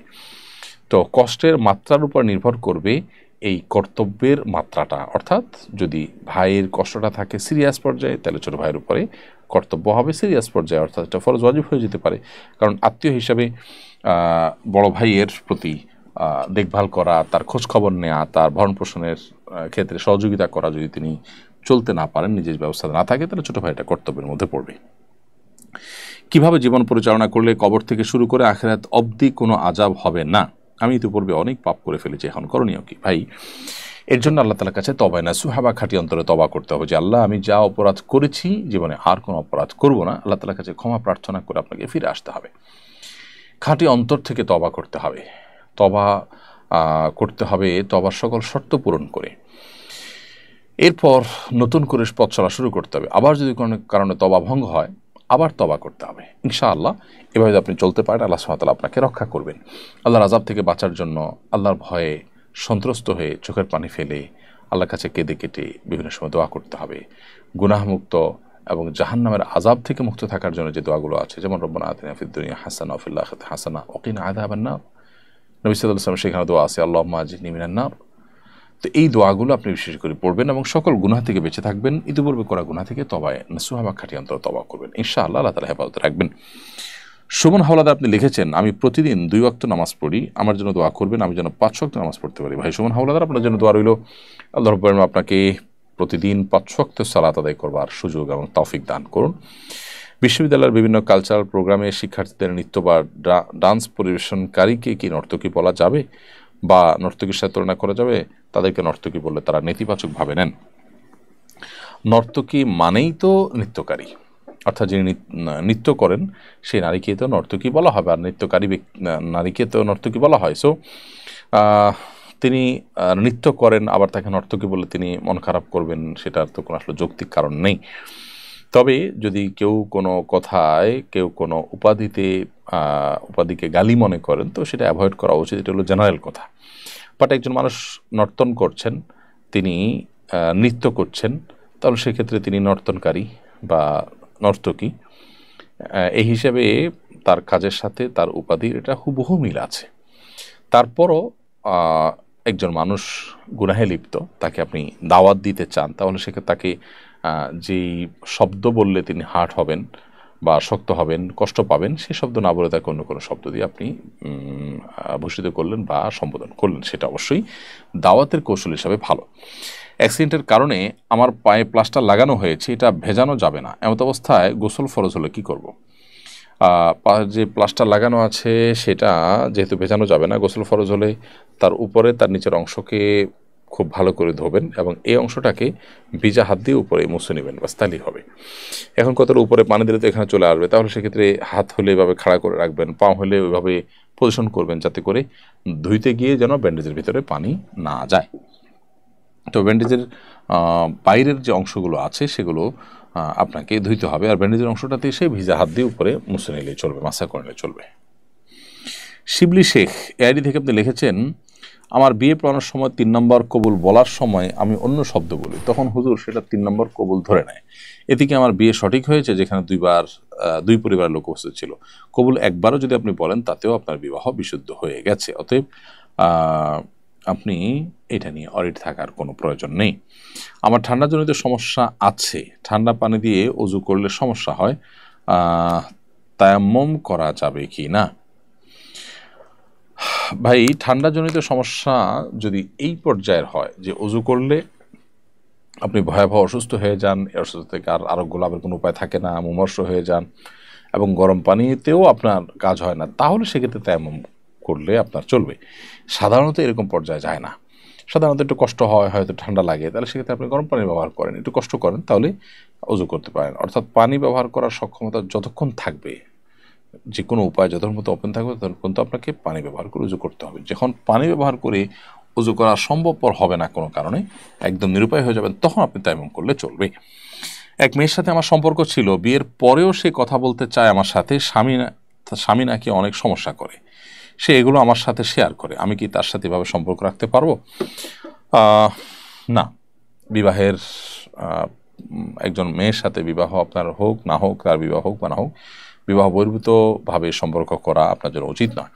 তো কষ্টের মাত্রার উপর নির্ভর করবে এই কর্তব্যের মাত্রাটা, অর্থাৎ যদি ভাইয়ের কষ্টটা থাকে সিরিয়াস পর্যায়ে, তাহলে ছোট ভাইয়ের উপরে কর্তব্য হবে সিরিয়াস পর্যায়ে, অর্থাৎ এটা ফরজ ওয়াজিব হয়ে যেতে পারে। কারণ আত্মীয় হিসাবে বড় ভাইয়ের প্রতি দেখভাল করা, তার খোঁজ খবর নেওয়া, তার ভরণ পোষণের ক্ষেত্রে সহযোগিতা করা, যদি তিনি চলতে না পারেন, নিজের ব্যবস্থা না থাকে, তাহলে ছোটো ভাইটা কর্তব্যের মধ্যে পড়বে। কিভাবে জীবন পরিচালনা করলে কবর থেকে শুরু করে আখিরাত অবধি কোনো আযাব হবে না? আমি ইতিপূর্বে অনেক পাপ করে ফেলেছি, এখন করণীয় কি? ভাই, এর জন্য আল্লাহ তাআলার কাছে তওবা নাসুহা খাঁটি অন্তরে তওবা করতে হবে যে আল্লাহ, আমি যা অপরাধ করেছি জীবনে আর কোনো অপরাধ করব না। আল্লাহ তাআলার কাছে ক্ষমা প্রার্থনা করে আপনাকে ফিরে আসতে হবে, খাঁটি অন্তর থেকে তওবা করতে হবে। তওবা করতে হবে তওবার সকল শর্ত পূরণ করে। এরপর নতুন করে পথ চলা শুরু করতে হবে। আবার যদি কোনো কারণে তওবা ভঙ্গ হয়, আবার তওবা করতে হবে। ইনশাআল্লাহ এভাবে আপনি চলতে পারেন, আল্লাহ সুবহানাহু ওয়া তাআলা আপনাকে রক্ষা করবেন। আল্লাহর আযাব থেকে বাঁচার জন্য আল্লাহর ভয়ে সন্ত্রস্ত হয়ে চোখের পানি ফেলে আল্লাহর কাছে কেঁদে কেটে বিভিন্ন সময় দোয়া করতে হবে। গুনাহমুক্ত এবং জাহান্নামের আযাব থেকে মুক্ত থাকার জন্য যে দোয়াগুলো আছে, যেমন রব্বানা আতিনা ফিদ দুনিয়া হাসানা ওয়া ফিল আখিরাতি হাসানা ওয়া কিনা আযাবান নার, নবী সাল্লাল্লাহু আলাইহি ওয়াসাল্লাম সেখানে দোয়া আছে আল্লাহুম্মা আজিরনি মিনান নার। তো এই দোয়াগুলো আপনি বিশেষ করে পড়বেন এবং সকল গুনাহ থেকে বেঁচে থাকবেন। ইতিপূর্বে করা গুনাহ থেকে তওবায়ে নাসুহা বা খাঁটি অন্তরে তওবা করবেন, ইনশাআল্লাহ আল্লাহ তাআলা হেফাজতে রাখবেন। সুমন হাওলাদার আপনি লিখেছেন, আমি প্রতিদিন 2 ওয়াক্ত নামাজ পড়ি, আমার জন্য দোয়া করবেন, আমি যেন 5 ওয়াক্ত নামাজ পড়তে পারি। ভাই সুমন হাওলাদার, আপনার জন্য দোয়া রইল, আল্লাহ রাব্বুল আলামিন আপনাকে প্রতিদিন 5 ওয়াক্ত সালাত আদায় করবার সুযোগ এবং তৌফিক দান করুন। বিশ্ববিদ্যালয়ের বিভিন্ন কালচারাল প্রোগ্রামে শিক্ষার্থীদের নৃত্য বা ডান্স পরিবেশনকারীকে কি নর্তকী বলা যাবে বা নর্তকীর সাথে তুলনা করা যাবে? তাদেরকে নর্তকী বললে তারা নেতিবাচকভাবে নেন। নর্তকী মানেই তো নৃত্যকারী, অর্থাৎ যিনি নৃত্য করেন সেই নারীকে তো নর্তকী বলা হবে, আর নৃত্যকারী নারীকে তো নর্তকী বলা হয়। সো তিনি নৃত্য করেন, আবার তাকে নর্তকী বলে তিনি মন খারাপ করবেন, সেটার তো কোনো আসলে যৌক্তিক কারণ নেই। তবে যদি কেউ কোনো কথায়, কেউ কোনো উপাধিকে গালি মনে করেন, তো সেটা অ্যাভয়েড করা উচিত। এটা হলো জেনারেল কথা। বাট একজন মানুষ নর্তন করছেন, তিনি নৃত্য করছেন, তাহলে সেক্ষেত্রে তিনি নর্তনকারী বা নর্তকী, এই হিসেবে তার কাজের সাথে তার উপাধির এটা হুবহু মিল আছে। তারপরও একজন মানুষ গুনাহে লিপ্ত, তাকে আপনি দাওয়াত দিতে চান, তাহলে সেক্ষেত্রে তাকে যেই শব্দ বললে তিনি হার্ট হবেন বা শক্ত হবেন, কষ্ট পাবেন, সেই শব্দ না বলে তাকে অন্য কোনো শব্দ দিয়ে আপনি ভূষিত করলেন বা সম্বোধন করলেন, সেটা অবশ্যই দাওয়াতের কৌশল হিসাবে ভালো। অ্যাক্সিডেন্টের কারণে আমার পায়ে প্লাস্টার লাগানো হয়েছে, এটা ভেজানো যাবে না, এমত অবস্থায় গোসল ফরজ হলে কী করব? যে প্লাস্টার লাগানো আছে সেটা যেহেতু ভেজানো যাবে না, গোসল ফরজ হলে তার উপরে তার নিচের অংশকে খুব ভালো করে ধোবেন এবং এই অংশটাকে ভিজা হাত দিয়ে উপরে মুছে নেবেন, বাস তাহলেই হবে। এখন কতটা উপরে পানি দিলে তো এখানে চলে আসবে, তাহলে সেক্ষেত্রে হাত হলে এভাবে খাড়া করে রাখবেন, পা হলে ওইভাবে পজিশন করবেন যাতে করে ধুইতে গিয়ে যেন ব্যান্ডেজের ভিতরে পানি না যায়। তো ব্যান্ডেজের বাইরের যে অংশগুলো আছে সেগুলো আপনাকে ধুইতে হবে, আর ব্যান্ডেজের অংশটাতে সেই ভিজা হাত দিয়ে উপরে মুছে নিলেই চলবে, মাসা করে নিলে চলবে। শিবলি শেখ এআইডি থেকে আপনি লিখেছেন, আমার বিয়ে পড়ানোর সময় 3 নম্বর কবুল বলার সময় আমি অন্য শব্দ বলি, তখন হুজুর সেটা 3 নম্বর কবুল ধরে নেয়, এদিকে আমার বিয়ে সঠিক হয়েছে যেখানে 2 পরিবারের লোক উপস্থিত ছিল? কবুল একবারও যদি আপনি বলেন তাতেও আপনার বিবাহ বিশুদ্ধ হয়ে গেছে, অতএব আপনি এটা নিয়ে অরিড থাকার কোনো প্রয়োজন নেই। আমার ঠান্ডাজনিত সমস্যা আছে, ঠান্ডা পানি দিয়ে ওযু করলে সমস্যা হয়, তায়াম্মুম করা যাবে কি না? ভাই, ঠান্ডাজনিত সমস্যা যদি এই পর্যায়ের হয় যে ওযু করলে আপনি ভয়াবহ অসুস্থ হয়ে যান, এই অসুস্থ থেকে আর আরোগ্য লাভের কোনো উপায় থাকে না, মুমূর্ষ হয়ে যান এবং গরম পানিতেও আপনার কাজ হয় না, তাহলে সেক্ষেত্রে তায়াম্মুম করলে আপনার চলবে। সাধারণত এরকম পর্যায়ে যায় না, সাধারণত একটু কষ্ট হয়, হয়তো ঠান্ডা লাগে, তাহলে সেক্ষেত্রে আপনি গরম পানি ব্যবহার করেন, একটু কষ্ট করেন, তাহলে ওযু করতে পারেন। অর্থাৎ পানি ব্যবহার করার সক্ষমতা যতক্ষণ থাকবে, যে কোনো উপায় যতক্ষণ মতো ওপেন থাকবে ততক্ষণ তো আপনাকে পানি ব্যবহার করে উযু করতে হবে। যখন পানি ব্যবহার করে উযু করা সম্ভবপর হবে না কোনো কারণে, একদম নিরুপায় হয়ে যাবেন, তখন আপনি তায়াম্মুম করলে চলবে। এক মেয়ের সাথে আমার সম্পর্ক ছিল, বিয়ের পরেও সে কথা বলতে চায় আমার সাথে, স্বামী নাকি অনেক সমস্যা করে, সে এগুলো আমার সাথে শেয়ার করে, আমি কি তার সাথে এভাবে সম্পর্ক রাখতে পারবো? না, বিবাহের একজন মেয়ের সাথে বিবাহ আপনার হোক না হোক, তার বিবাহ হোক বা না হোক, বিবাহ বহির্ভূতভাবে সম্পর্ক করা আপনার জন্য উচিত নয়।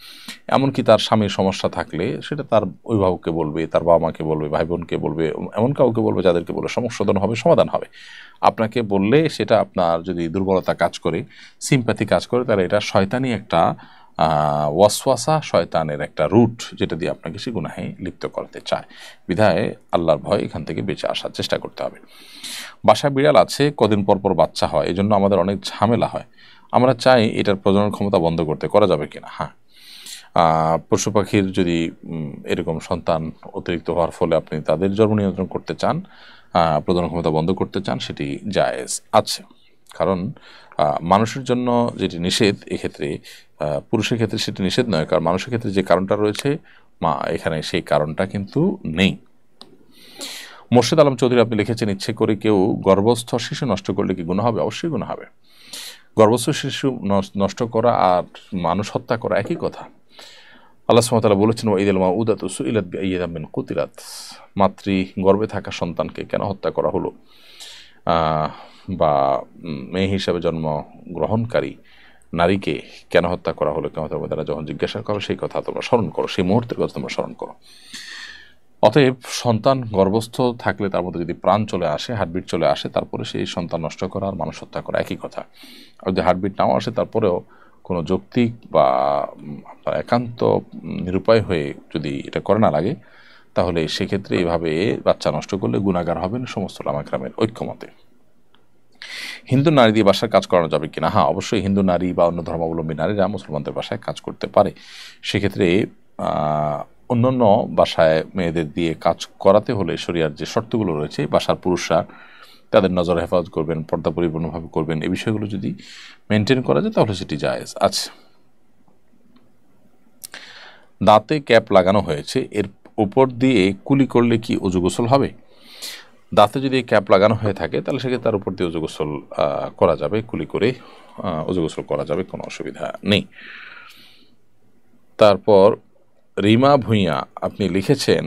এমনকি তার স্বামীর সমস্যা থাকলে সেটা তার অভিভাবককে বলবে, তার বাবা মাকে বলবে, ভাই বোনকে বলবে, এমন কাউকে বলবে যাদেরকে বলে সংশোধন হবে, সমাধান হবে। আপনাকে বললে সেটা আপনার যদি দুর্বলতা কাজ করে, সিম্প্যাথি কাজ করে, তাহলে এটা শয়তানি একটা ওয়াসওয়াসা, শয়তানের একটা রুট, যেটা দিয়ে আপনাকে সে গুনাহে লিপ্ত করতে চায়। বিধায় আল্লাহর ভয় এখান থেকে বেঁচে আসার চেষ্টা করতে হবে। বাসায় বিড়াল আছে, কদিন পর পর বাচ্চা হয়, এই জন্য আমাদের অনেক ঝামেলা হয়। আমরা চাই এটার প্রজনন ক্ষমতা বন্ধ করতে, করা যাবে কিনা? হ্যাঁ, পশু পাখির যদি এরকম সন্তান অতিরিক্ত হওয়ার ফলে আপনি তাদের জন্ম নিয়ন্ত্রণ করতে চান, প্রজনন ক্ষমতা বন্ধ করতে চান, সেটি জায়েজ আছে। কারণ মানুষের জন্য যেটি নিষেধ, এক্ষেত্রে পুরুষের ক্ষেত্রে সেটি নিষেধ নয়, কারণ মানুষের ক্ষেত্রে যে কারণটা রয়েছে এখানে সেই কারণটা কিন্তু নেই। মোর্শেদ আলম চৌধুরী আপনি লিখেছেন, ইচ্ছে করে কেউ গর্ভস্থ শিশু নষ্ট করলে কি গুনাহ হবে? অবশ্যই গুনাহ হবে। গর্ভস্থ শিশু নষ্ট করা আর মানুষ হত্যা করা একই কথা। আল্লাহ সুবহানাহু ওয়া তাআলা বলেছেন, ওয়াইদাল মাউউদাতু সুইলাত বিআইয়িযিম মিন কুতিলাত, মাতৃ গর্ভে থাকা সন্তানকে কেন হত্যা করা হলো, বা মেয়ে হিসাবে জন্ম গ্রহণকারী নারীকে কেন হত্যা করা হলো, কিয়ামতের ময়দানে যখন জিজ্ঞাসা করো, সেই কথা তোমরা স্মরণ করো, সেই মুহূর্তের কথা তোমরা স্মরণ করো। অতএব সন্তান গর্ভস্থ থাকলে তার মধ্যে যদি প্রাণ চলে আসে, হার্টবিট চলে আসে, তারপরে সেই সন্তান নষ্ট করা আর মানুষ হত্যা করা একই কথা। আর যদি হার্টবিট নাও আসে, তারপরেও কোনো যৌক্তিক বা আপনার একান্ত নিরুপায় হয়ে যদি এটা করে না লাগে, তাহলে সেক্ষেত্রে এইভাবে বাচ্চা নষ্ট করলে গুনাহগার হবেন সমস্ত উলামা কেরামের ঐক্যমতে। হিন্দু নারী দিয়ে বাসায় কাজ করানো যাবে কিনা? হ্যাঁ, অবশ্যই হিন্দু নারী বা অন্য ধর্মাবলম্বী নারীরা মুসলমানদের বাসায় কাজ করতে পারে। সেক্ষেত্রে অন্যান্য বাসায় মেয়েদের দিয়ে কাজ করাতে হলে শরিয়ার যে শর্তগুলো রয়েছে, বাসার পুরুষরা তাদের নজর হেফাজত করবেন, পর্দা পরিপূর্ণভাবে করবেন, এই বিষয়গুলো যদি মেনটেন করা যায় তাহলে সেটি জায়েজ আছে। দাঁতে ক্যাপ লাগানো হয়েছে, এর উপর দিয়ে কুলি করলে কি ওযু গোসল হবে? দাঁতে যদি ক্যাপ লাগানো হয়ে থাকে তাহলে সেক্ষেত্রে তার উপর দিয়ে ওযু গোসল করা যাবে, কুলি করে ওযু গোসল করা যাবে, কোনো অসুবিধা নেই। তারপর রিমা ভুঁইয়া আপনি লিখেছেন,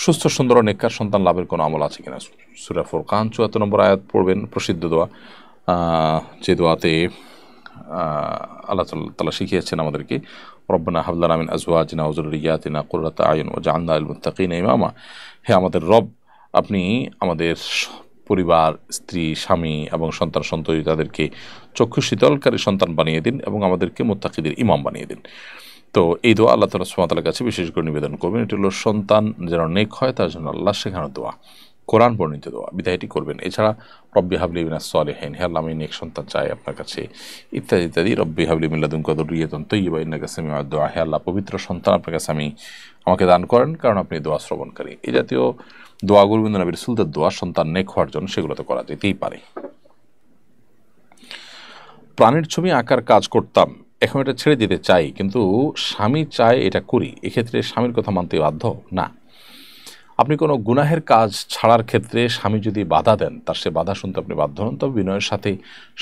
সুস্থ সুন্দর ও নেককার সন্তান লাভের কোনো আমল আছে কিনা? সূরা ফুরকান ৭৪ নম্বর আয়াত পড়বেন, প্রসিদ্ধ দোয়া, যে দোয়াতে আল্লাহ তাআলা শিখিয়েছেন আমাদেরকে, রব্বানা হাব লানা মিন আজওয়াজিনা ওয়া যুররিয়াতিনা কুররাতা আয়ুন ওয়াজআলনা লিল মুত্তাকিনা ইমামা। হে আমাদের রব, আপনি আমাদের পরিবার, স্ত্রী, স্বামী এবং সন্তান সন্ততি তাদেরকে চক্ষু শীতলকারী সন্তান বানিয়ে দিন এবং আমাদেরকে মুত্তাকিদের ইমাম বানিয়ে দিন। তো এই দোয়া আল্লাহ তাআলা সুবহানাহু ওয়া তাআলার কাছে বিশেষ করে নিবেদন করবেন। এটি হলো সন্তান যেন নেক হয় তার জন্য আল্লাহ শেখানো দোয়া, কোরআন বর্ণিত দোয়া, বিধায় এটি করবেন। এছাড়া রব্বি হাবলি মিনাস সলিহিন, হে আল্লাহ আমি নেক সন্তান চাই আপনার কাছে, ইত্যাদি ইত্যাদি। রব্বি হাবলি মিন লাদুনকা যুররিয়াতান তাইয়্যিবা ইন্নাকা সামিউদ দুআ, হে আল্লাহ পবিত্র সন্তান আপনার কাছে আমাকে দান করেন, কারণ আপনি দোয়া শ্রবণকারী। এই জাতীয় দোয়াগুলো বিন্দু নবীর রাসূলের দোয়া, সন্তান নেক হওয়ার জন্য সেগুলোতে করা যেতেই পারে। প্রাণীর ছবি আঁকার কাজ করতাম, এখন এটা ছেড়ে দিতে চাই, কিন্তু স্বামী চায় এটা করি, এক্ষেত্রে স্বামীর কথা মানতে বাধ্য না। আপনি কোনো গুনাহের কাজ ছাড়ার ক্ষেত্রে স্বামী যদি বাধা দেন, তার সে বাধা শুনতে আপনি বাধ্য হন, তবে বিনয়ের সাথে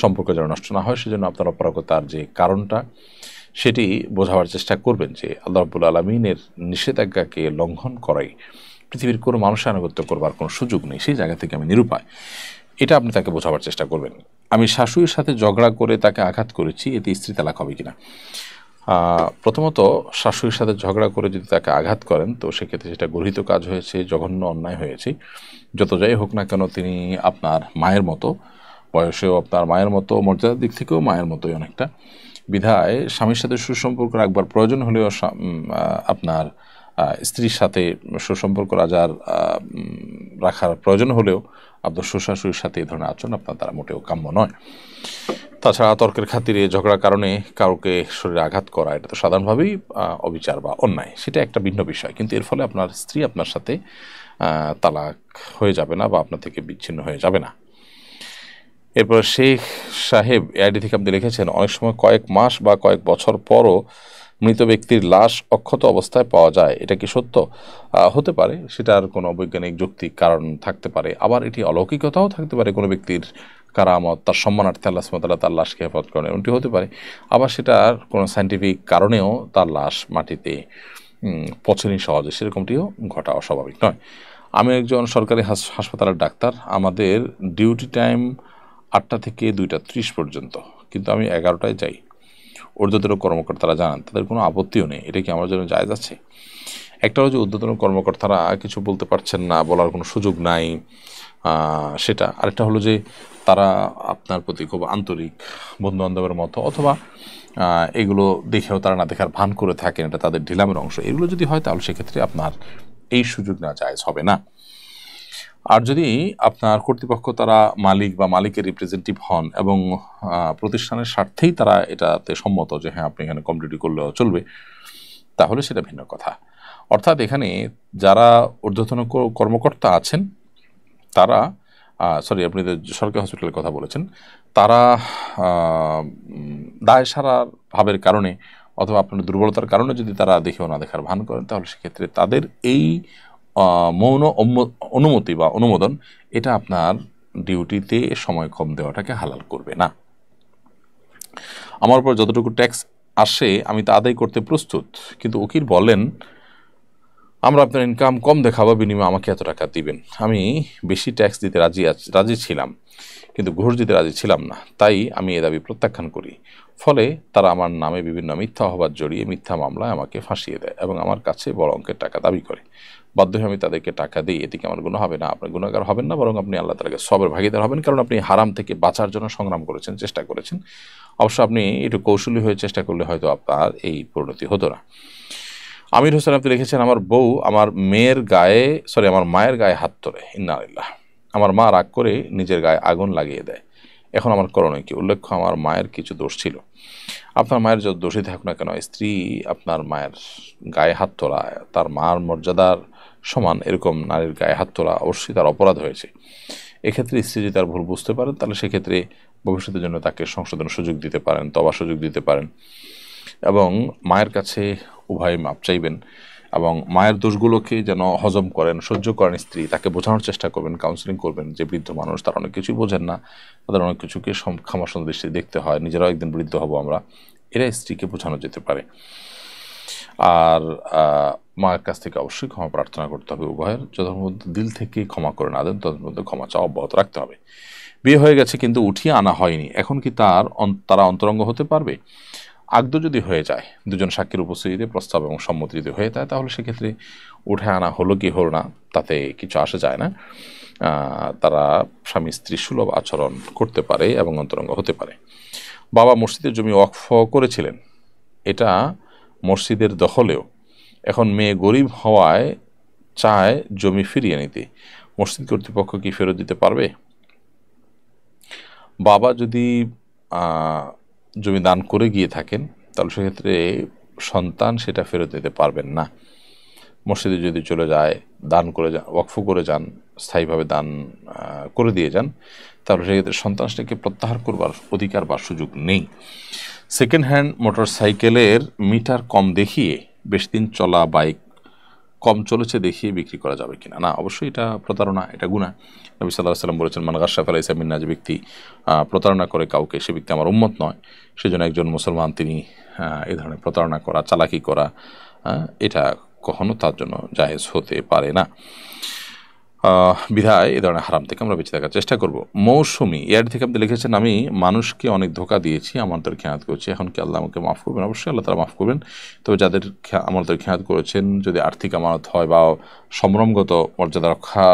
সম্পর্ক যেন নষ্ট না হয় সেজন্য আপনার অপারগতার যে কারণটা সেটি বোঝাবার চেষ্টা করবেন, যে আল্লাহ রাব্বুল আলামিনের নিষেধাজ্ঞাকে লঙ্ঘন করাই পৃথিবীর কোনো মানুষের আনুগত্য করবার কোনো সুযোগ নেই, সেই জায়গা থেকে আমি নিরুপায়, এটা আপনি তাকে বোঝাবার চেষ্টা করবেন। আমি শাশুড়ির সাথে ঝগড়া করে তাকে আঘাত করেছি, এতে স্ত্রী তালাক হবে কিনা? প্রথমত শাশুড়ির সাথে ঝগড়া করে যদি তাকে আঘাত করেন তো সেক্ষেত্রে সেটা গর্হিত কাজ হয়েছে, জঘন্য অন্যায় হয়েছে। যত যাই হোক না কেন তিনি আপনার মায়ের মতো, বয়সেও আপনার মায়ের মতো, মর্যাদার দিক থেকেও মায়ের মতোই অনেকটা। বিধায় স্বামীর সাথে সুসম্পর্ক রাখবার প্রয়োজন হলেও আপনার স্ত্রীর সাথে সুসম্পর্ক রাখার প্রয়োজন হলেও আপনার শ্বশুর-শাশুড়ির সাথে এই ধরনের আচরণ আপনার দ্বারা মোটেও কাম্য নয়। তাছাড়া তর্কের খাতিরে ঝগড়ার কারণে কাউকে শরীরে আঘাত করা, এটা তো সাধারণভাবেই অবিচার বা অন্যায়, সেটা একটা ভিন্ন বিষয়। কিন্তু এর ফলে আপনার স্ত্রী আপনার সাথে তালাক হয়ে যাবে না বা আপনার থেকে বিচ্ছিন্ন হয়ে যাবে না। এরপর শেখ সাহেব এআইডি থেকে আপনি লিখেছেন, অনেক সময় কয়েক মাস বা কয়েক বছর পরও মৃত ব্যক্তির লাশ অক্ষত অবস্থায় পাওয়া যায়, এটা কি সত্য? হতে পারে, সেটার কোনো বৈজ্ঞানিক যৌক্তিক কারণ থাকতে পারে, আবার এটি অলৌকিকতাও থাকতে পারে, কোনো ব্যক্তির কারামত, তার সম্মানার্থে আল্লাহ সুবহানাহু ওয়া তাআলা তার লাশকে হেফাজত করেন, এমনটি হতে পারে। আবার সেটার কোনো সায়েন্টিফিক কারণেও তার লাশ মাটিতে পচেনি সহজে, সেরকমটিও ঘটা অস্বাভাবিক নয়। আমি একজন সরকারি হাসপাতালের ডাক্তার, আমাদের ডিউটি টাইম 8টা থেকে 2টা 30 পর্যন্ত, কিন্তু আমি 11টায় যাই। ঊর্ধ্বতন কর্মকর্তারা জানান, তাদের কোনো আপত্তিও নেই। এটা কি আমার জন্য জায়েজ আছে? একটা হচ্ছে ঊর্ধ্বতন কর্মকর্তারা কিছু বলতে পারছেন না, বলার কোনো সুযোগ নাই, সেটা। আরেকটা হলো যে তারা আপনার প্রতি খুব আন্তরিক, বন্ধুবান্ধবের মতো, অথবা এগুলো দেখেও তারা না দেখার ভান করে থাকেন, এটা তাদের ঢিলামের অংশ। এগুলো যদি হয় তাহলে সেক্ষেত্রে আপনার এই সুযোগ না জায়েজ হবে না। আর যদি আপনার কর্তৃপক্ষ তারা মালিক বা মালিকের রিপ্রেজেন্টেটিভ হন এবং প্রতিষ্ঠানের স্বার্থেই তারা এটাতে সম্মত যে হ্যাঁ আপনি এখানে কমপ্লিটলি করলেও চলবে, তাহলে সেটা ভিন্ন কথা। অর্থাৎ এখানে যারা ঊর্ধ্বতন কর্মকর্তা আছেন তারা, আপনি সরকারি হসপিটালের কথা বলেছেন, তারা দায় সারার ভাবের কারণে অথবা আপনার দুর্বলতার কারণে যদি তারা দেখেও না দেখার ভান করেন, তাহলে সেক্ষেত্রে তাদের এই মৌন অনুমতি বা অনুমোদন এটা আপনার ডিউটিতে সময় কম দেওয়াটাকে হালাল করবে না। আমার উপর যতটুকু ট্যাক্স আসে আমি তা আদায় করতে প্রস্তুত, কিন্তু উকিল বলেন আমরা আপনার ইনকাম কম দেখাবো, বিনিময়ে আমাকে এত টাকা দিবেন। আমি বেশি ট্যাক্স দিতে রাজি ছিলাম, কিন্তু ঘুষ দিতে রাজি ছিলাম না, তাই আমি এ দাবি প্রত্যাখ্যান করি। ফলে তারা আমার নামে বিভিন্ন মিথ্যা অপবাদ জড়িয়ে মিথ্যা মামলায় আমাকে ফাঁসিয়ে দেয় এবং আমার কাছে বড় অঙ্কের টাকা দাবি করে। বাধ্য হয়ে আমি তাদেরকে টাকা দিই। এতে কি আমার গুনাহ হবে? না, আপনার গুনাহগার হবেন না, বরং আপনি আল্লাহ তাআলাকে সবের ভাগীদার হবেন, কারণ আপনি হারাম থেকে বাঁচার জন্য সংগ্রাম করেছেন, চেষ্টা করেছেন। অবশ্য আপনি একটু কৌশলী হয়ে চেষ্টা করলে হয়তো আপনার এই পরিণতি হতো না। আমির হোসেন আপনি লিখেছেন, আমার বউ আমার মায়ের গায়ে হাত তোলে, ইন্না লিল্লাহ। আমার মা রাগ করে নিজের গায়ে আগুন লাগিয়ে দেয়। এখন আমার করণীয় কি? উল্লেখ্য আমার মায়ের কিছু দোষ ছিল। আপনার মায়ের যত দোষী থাকুক না কেন, স্ত্রী আপনার মায়ের গায়ে হাত তোলা, তার মার মর্যাদার সমান এরকম নারীর গায়ে হাত তোলা অবশ্যই তার অপরাধ হয়েছে। এক্ষেত্রে স্ত্রী যদি তার ভুল বুঝতে পারেন, তাহলে সেক্ষেত্রে ভবিষ্যতের জন্য তাকে সংশোধনের সুযোগ দিতে পারেন, তবা সুযোগ দিতে পারেন, এবং মায়ের কাছে উভয় মাপ চাইবেন এবং মায়ের দোষগুলোকে যেন হজম করেন, সহ্য করেন স্ত্রী, তাকে বোঝানোর চেষ্টা করবেন, কাউন্সিলিং করবেন যে বৃদ্ধ মানুষ, তারা অনেক কিছুই বোঝেন না, তাদের অনেক কিছুকে ক্ষমাসুন্দর দৃষ্টিতে দেখতে হয়, নিজেরাও একদিন বৃদ্ধ হব আমরা, এরা স্ত্রীকে বোঝানো যেতে পারে। আর মায়ের কাছ থেকে অবশ্যই ক্ষমা প্রার্থনা করতে হবে। উভয়ের যত মধ্যে দিল থেকে ক্ষমা করে না দেন, তত মধ্যে ক্ষমা চাওয়া অব্যাহত রাখতে হবে। বিয়ে হয়ে গেছে কিন্তু উঠিয়ে আনা হয়নি, এখন কি তারা অন্তরঙ্গ হতে পারবে? আগদ যদি হয়ে যায়, দুজন সাক্ষীর উপস্থিতিতে প্রস্তাব এবং সম্মতি যদি হয়ে যায়, তাহলে সেক্ষেত্রে উঠে আনা হলো কি হলো না তাতে কিছু আসে যায় না। তারা স্বামী স্ত্রী সুলভ আচরণ করতে পারে এবং অন্তরঙ্গ হতে পারে। বাবা মসজিদের জমি ওয়াকফ করেছিলেন, এটা মসজিদের দখলেও, এখন মেয়ে গরিব হওয়ায় চায় জমি ফিরিয়ে নিতে, মসজিদ কর্তৃপক্ষ কি ফেরত দিতে পারবে? বাবা যদি জমি দান করে গিয়ে থাকেন, তাহলে সেক্ষেত্রে সন্তান সেটা ফেরত দিতে পারবেন না। মসজিদে যদি চলে যায়, দান করে যান, ওয়াকফ করে যান, স্থায়ীভাবে দান করে দিয়ে যান, তাহলে সেক্ষেত্রে সন্তান সেটাকে প্রত্যাহার করবার অধিকার বা সুযোগ নেই। সেকেন্ড হ্যান্ড মোটর সাইকেলের মিটার কম দেখিয়ে বেশ দিন চলা বাইক কম চলেছে দেখিয়ে বিক্রি করা যাবে কিনা? না, অবশ্যই এটা প্রতারণা, এটা গুনাহ। নবী সাল্লাল্লাহু আলাইহি ওয়াসাল্লাম বলেছেন, মান গাশশা ফালাইসা মিন্না, যে ব্যক্তি প্রতারণা করে কাউকে, সে ব্যক্তি আমার উম্মত নয়। সেজন্য একজন মুসলমান তিনি এই ধরনের প্রতারণা করা, চালাকি করা, এটা কখনো তার জন্য জায়েজ হতে পারে না। বিধায় এই ধরনের হারাম থেকে আমরা বেঁচে থাকার চেষ্টা করব। মৌসুমি এর থেকে আপনি লিখেছেন, আমি মানুষকে অনেক ধোঁকা দিয়েছি, আমাদের খেয়াত করছি, এখন কি আল্লাহ আমাকে মাফ করবেন? অবশ্যই আল্লাহ তাআলা মাফ করবেন। তবে যাদের আমাদের খেয়াত করেছেন, যদি আর্থিক আমানত হয় বা সম্ভ্রমগত মর্যাদা রক্ষা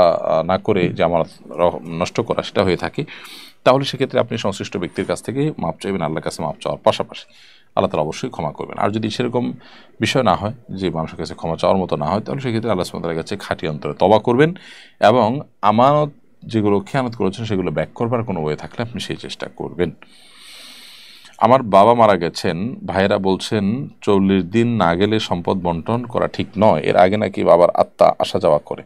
না করে যে আমানত নষ্ট করা সেটা হয়ে থাকে, তাহলে সেক্ষেত্রে আপনি সংশ্লিষ্ট ব্যক্তির কাছ থেকে মাপ চাইবেন, আল্লাহর কাছে মাপ চাওয়ার পাশাপাশি আল্লাহ তাআলা অবশ্যই ক্ষমা করবেন। আর যদি সেরকম বিষয় না হয়, যে মানুষের কাছে ক্ষমা চাওয়ার মতো না হয়, তাহলে সেক্ষেত্রে আল্লাহ সুবহানাহু ওয়া তাআলার কাছে খাঁটি অন্তরে তওবা করবেন এবং আমানত যেগুলো খেয়ানত করেছেন সেগুলো ব্যাক করবার কোনো ওয়ে থাকলে আপনি সেই চেষ্টা করবেন। আমার বাবা মারা গেছেন, ভাইয়েরা বলছেন 40 দিন না গেলে সম্পদ বন্টন করা ঠিক নয়, এর আগে নাকি বাবার আত্মা আসা যাওয়া করে,